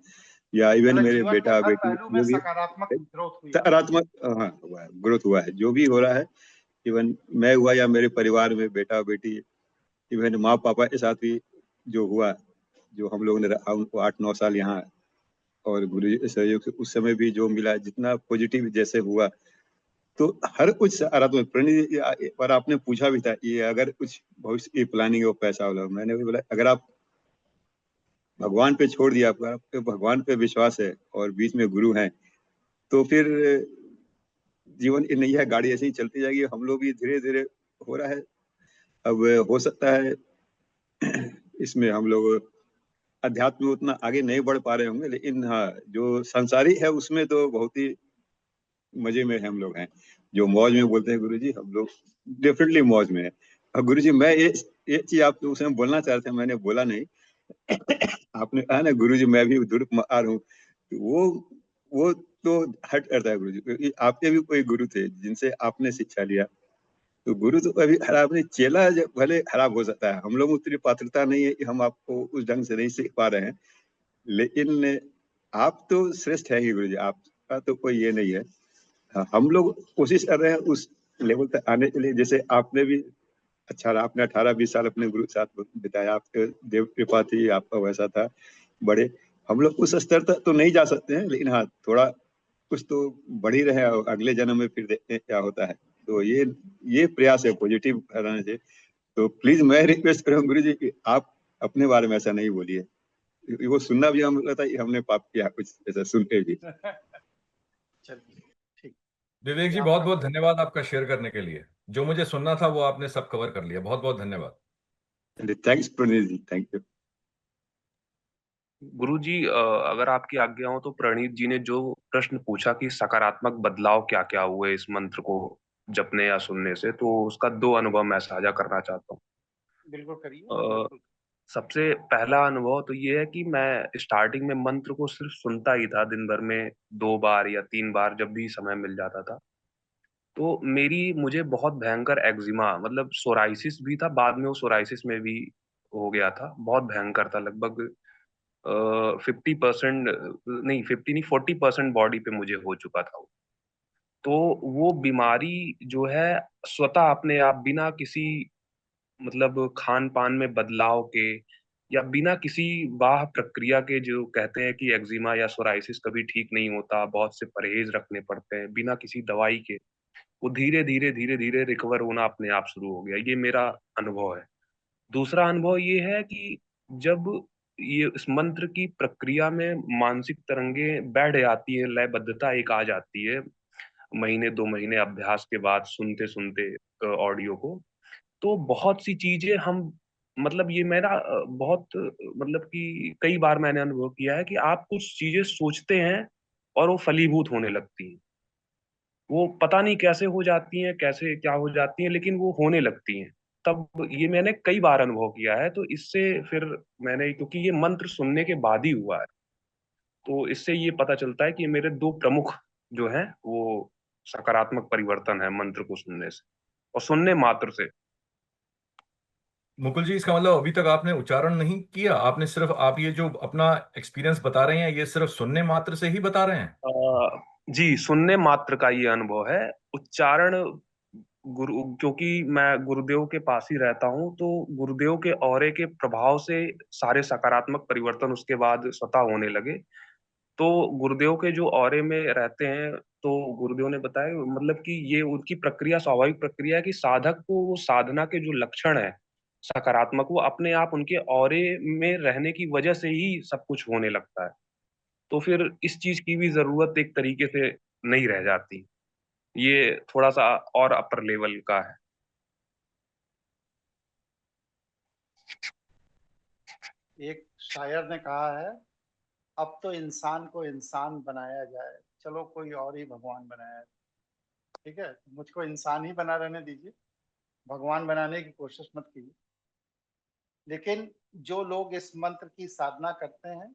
या इवन मतलब मेरे जीवन के बेटा हर बेटी पहलू में जो भी सकारात्मक ग्रोथ हुई है। सकारात्मक हाँ हुआ है, ग्रोथ हुआ है, जो भी हो रहा है, इवन मैं हुआ या मेरे परिवार में बेटा बेटी, इवन माँ पापा के साथ भी जो हुआ, जो हम लोगों ने रहा उनको 8-9 साल यहाँ, और गुरु जी के सहयोग से उस समय भी जो मिला, जितना पॉजिटिव जैसे हुआ, तो हर कुछ सकारात्मक। प्रणीत पर आपने पूछा भी था ये अगर कुछ भविष्य की प्लानिंग है वो पैसा वाला, मैंने भी बोला अगर आप भगवान पे छोड़ दिया, आपका भगवान पे विश्वास है और बीच में गुरु हैं, तो फिर जीवन की नैया गाड़ी ऐसे ही चलती जाएगी। हम लोग भी धीरे धीरे हो रहा है। अब हो सकता है इसमें हम लोग अध्यात्म में उतना आगे नहीं बढ़ पा रहे होंगे, लेकिन हाँ जो संसारी है उसमें तो बहुत ही मजे में हम लोग हैं। जो मौज में बोलते हैं गुरुजी, हम लोग डेफिनेटली मौज में है। और गुरुजी मैं ये चीज आपको उसमें बोलना चाह रहा था, मैंने बोला नहीं। आपने कहा ना गुरुजी मैं भी धुरप मार हूँ, वो तो हट करता है गुरुजी, क्योंकि आपके भी कोई गुरु थे जिनसे आपने शिक्षा लिया। तो गुरु तो कभी खराब नहीं, चेला भले खराब हो सकता है, हम लोग उतनी पात्रता नहीं है कि हम आपको उस ढंग से नहीं सीख पा रहे हैं, लेकिन आप तो श्रेष्ठ है ही गुरुजी, आपका तो कोई ये नहीं है। हम लोग कोशिश कर रहे हैं उस लेवल तक आने के लिए। जैसे आपने भी अच्छा रहा, आपने 18-20 साल अपने गुरु के साथ बिताया, आपके देव कृपा थी, आपका वैसा था बड़े। हम लोग उस स्तर तक तो नहीं जा सकते हैं, लेकिन हाँ थोड़ा कुछ तो बढ़ ही रहे हैं, और अगले जन्म में फिर देखते हैं क्या होता है। तो ये प्रयास है पॉजिटिव रहने से। तो प्लीज मैं रिक्वेस्ट करूँ गुरु जी कि आप अपने बारे में ऐसा नहीं बोलिए, क्योंकि वो सुनना भी हम लगता है हमने पाप किया कुछ ऐसा सुन के भी। चलिए ठीक। विवेक जी बहुत बहुत धन्यवाद आपका शेयर करने के लिए। जो मुझे सुनना था वो आपने सब कवर कर लिया, बहुत बहुत धन्यवाद। Thanks Praneet ji, thank you. गुरुजी अगर आपकी आज्ञा हो तो प्रणीत जी ने जो प्रश्न पूछा कि सकारात्मक बदलाव क्या क्या हुए इस मंत्र को जपने या सुनने से, तो उसका 2 अनुभव मैं साझा करना चाहता हूँ। बिल्कुल करिए। सबसे पहला अनुभव तो ये है कि मैं स्टार्टिंग में मंत्र को सिर्फ सुनता ही था, दिन भर में 2 बार या 3 बार जब भी समय मिल जाता था। तो मुझे बहुत भयंकर एक्जिमा मतलब सोराइसिस भी था, बाद में वो सोराइसिस में भी हो गया था, बहुत भयंकर था। लगभग 50% नहीं 50 नहीं 40% बॉडी पे मुझे हो चुका था वो। तो वो बीमारी जो है स्वतः अपने आप बिना किसी मतलब खान-पान में बदलाव के या बिना किसी बाह्य प्रक्रिया के, जो कहते हैं कि एक्जिमा या सोराइसिस कभी ठीक नहीं होता, बहुत से परहेज रखने पड़ते हैं, बिना किसी दवाई के वो धीरे-धीरे, धीरे-धीरे रिकवर होना अपने आप शुरू हो गया। ये मेरा अनुभव है। दूसरा अनुभव ये है कि जब ये इस मंत्र की प्रक्रिया में मानसिक तरंगें बैठ जाती हैं, लयबद्धता एक आ जाती है, महीने 2 महीने अभ्यास के बाद सुनते-सुनते ऑडियो को, तो बहुत सी चीज़ें हम मतलब ये मेरा बहुत मतलब कि कई बार मैंने अनुभव किया है कि आप कुछ चीज़ें सोचते हैं और वो फलीभूत होने लगती हैं। वो पता नहीं कैसे हो जाती हैं, कैसे क्या हो जाती हैं, लेकिन वो होने लगती हैं। तब ये मैंने कई बार अनुभव किया है, तो इससे फिर मैंने, क्योंकि ये मंत्र सुनने के बाद ही हुआ है, तो इससे ये पता चलता है कि ये मेरे 2 प्रमुख जो हैं, वो सकारात्मक परिवर्तन है मंत्र को सुनने से और सुनने मात्र से। मुकुल जी, इसका मतलब अभी तक आपने उच्चारण नहीं किया, आपने सिर्फ आप ये जो अपना एक्सपीरियंस बता रहे हैं ये सिर्फ सुनने मात्र से ही बता रहे हैं? जी, सुनने मात्र का ये अनुभव है। उच्चारण गुरु, क्योंकि मैं गुरुदेव के पास ही रहता हूँ, तो गुरुदेव के ऑरे के प्रभाव से सारे सकारात्मक परिवर्तन उसके बाद स्वतः होने लगे। तो गुरुदेव के जो ऑरे में रहते हैं, तो गुरुदेव ने बताया मतलब कि ये उनकी प्रक्रिया स्वाभाविक प्रक्रिया है कि साधक को वो साधना के जो लक्षण है सकारात्मक, वो अपने आप उनके ऑरे में रहने की वजह से ही सब कुछ होने लगता है। तो फिर इस चीज़ की भी ज़रूरत एक तरीके से नहीं रह जाती। ये थोड़ा-सा और अपर लेवल का है। एक शायर ने कहा है, अब तो इंसान को इंसान बनाया जाए, चलो कोई और ही भगवान बनाया। ठीक है, मुझको इंसान ही बना रहने दीजिए, भगवान बनाने की कोशिश मत कीजिए। लेकिन जो लोग इस मंत्र की साधना करते हैं,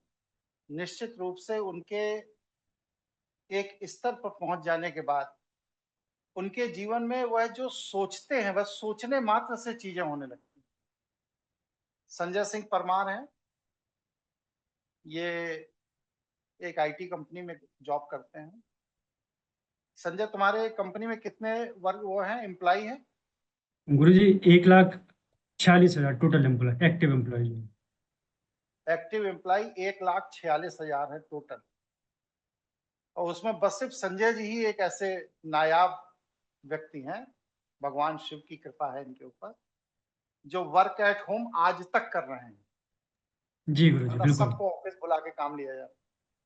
निश्चित रूप से उनके एक स्तर पर पहुंच जाने के बाद उनके जीवन में वह जो सोचते हैं, बस सोचने मात्र से चीजें होने लगती हैं। संजय सिंह परमार हैं, ये एक आईटी कंपनी में जॉब करते हैं। संजय, तुम्हारे कंपनी में कितने वर्ग वो हैं, एम्प्लॉय हैं? गुरुजी 1,46,000 total employee, active employee. Active employee 1,46,000 है टोटल, और उसमें बस सिर्फ संजय जी ही एक ऐसे नायाब व्यक्ति हैं, भगवान शिव की कृपा है इनके ऊपर, जो वर्क एट होम आज तक कर रहे हैं। जी गुरुजी, मतलब बिल्कुल। सबको ऑफिस बुला के काम लिया जाता है।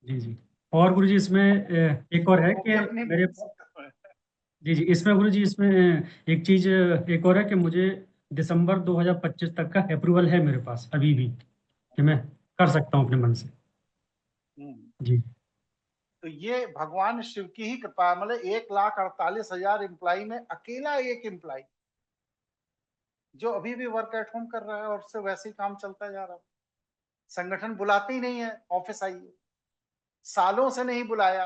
जी जी। और गुरुजी इसमें एक और है वो कि भी अपनी मेरे, जी जी, इसमें गुरुजी इसमें एक चीज एक और है कि मुझे दिसंबर 2025 तक का अप्रूवल है मेरे पास अभी भी, कि मैं कर सकता हूँ अपने मन से। जी तो ये भगवान शिव की ही कृपा है। मतलब 1,48,000 एम्प्लॉय में अकेला एक एम्प्लॉय जो अभी भी वर्क एट होम कर रहा है, और उससे वैसे ही काम चलता जा रहा है। संगठन बुलाते ही नहीं है ऑफिस आइए, सालों से नहीं बुलाया,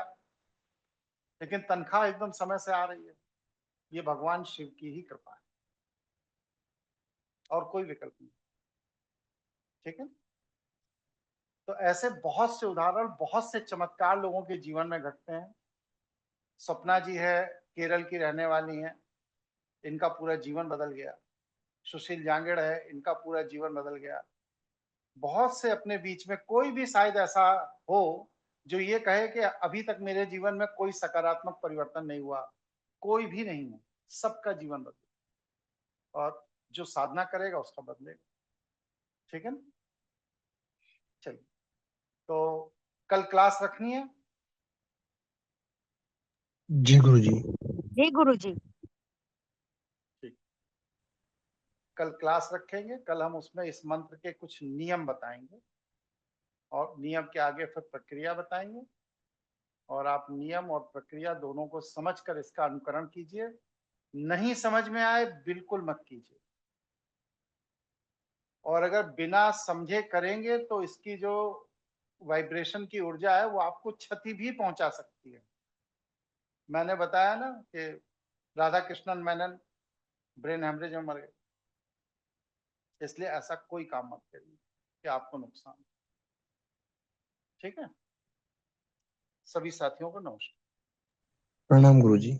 लेकिन तनख्वाह एकदम समय से आ रही है। ये भगवान शिव की ही कृपा है, और कोई विकल्प नहीं। ठीक है। तो ऐसे बहुत से उदाहरण, बहुत से चमत्कार लोगों के जीवन में घटते हैं। स्वप्ना जी है, केरल की रहने वाली हैं, इनका पूरा जीवन बदल गया। सुशील जांगड़ है, इनका पूरा जीवन बदल गया। बहुत से अपने बीच में, कोई भी शायद ऐसा हो जो ये कहे कि अभी तक मेरे जीवन में कोई सकारात्मक परिवर्तन नहीं हुआ, कोई भी नहीं है। सबका जीवन बदलेगा, और जो साधना करेगा उसका बदलेगा। ठीक है ना? चलिए, तो कल क्लास रखनी है। जी गुरुजी। जी गुरुजी। ठीक, कल क्लास रखेंगे। कल हम उसमें इस मंत्र के कुछ नियम बताएंगे, और नियम के आगे फिर प्रक्रिया बताएंगे, और आप नियम और प्रक्रिया दोनों को समझकर इसका अनुकरण कीजिए। नहीं समझ में आए बिल्कुल मत कीजिए, और अगर बिना समझे करेंगे तो इसकी जो वाइब्रेशन की ऊर्जा है वो आपको क्षति भी पहुंचा सकती है। मैंने बताया ना कि राधा कृष्णन मेनन ब्रेन हेमरेज में मर गए। इसलिए ऐसा कोई काम मत करिए कि आपको नुकसान। ठीक है। सभी साथियों को नमस्कार। प्रणाम गुरुजी।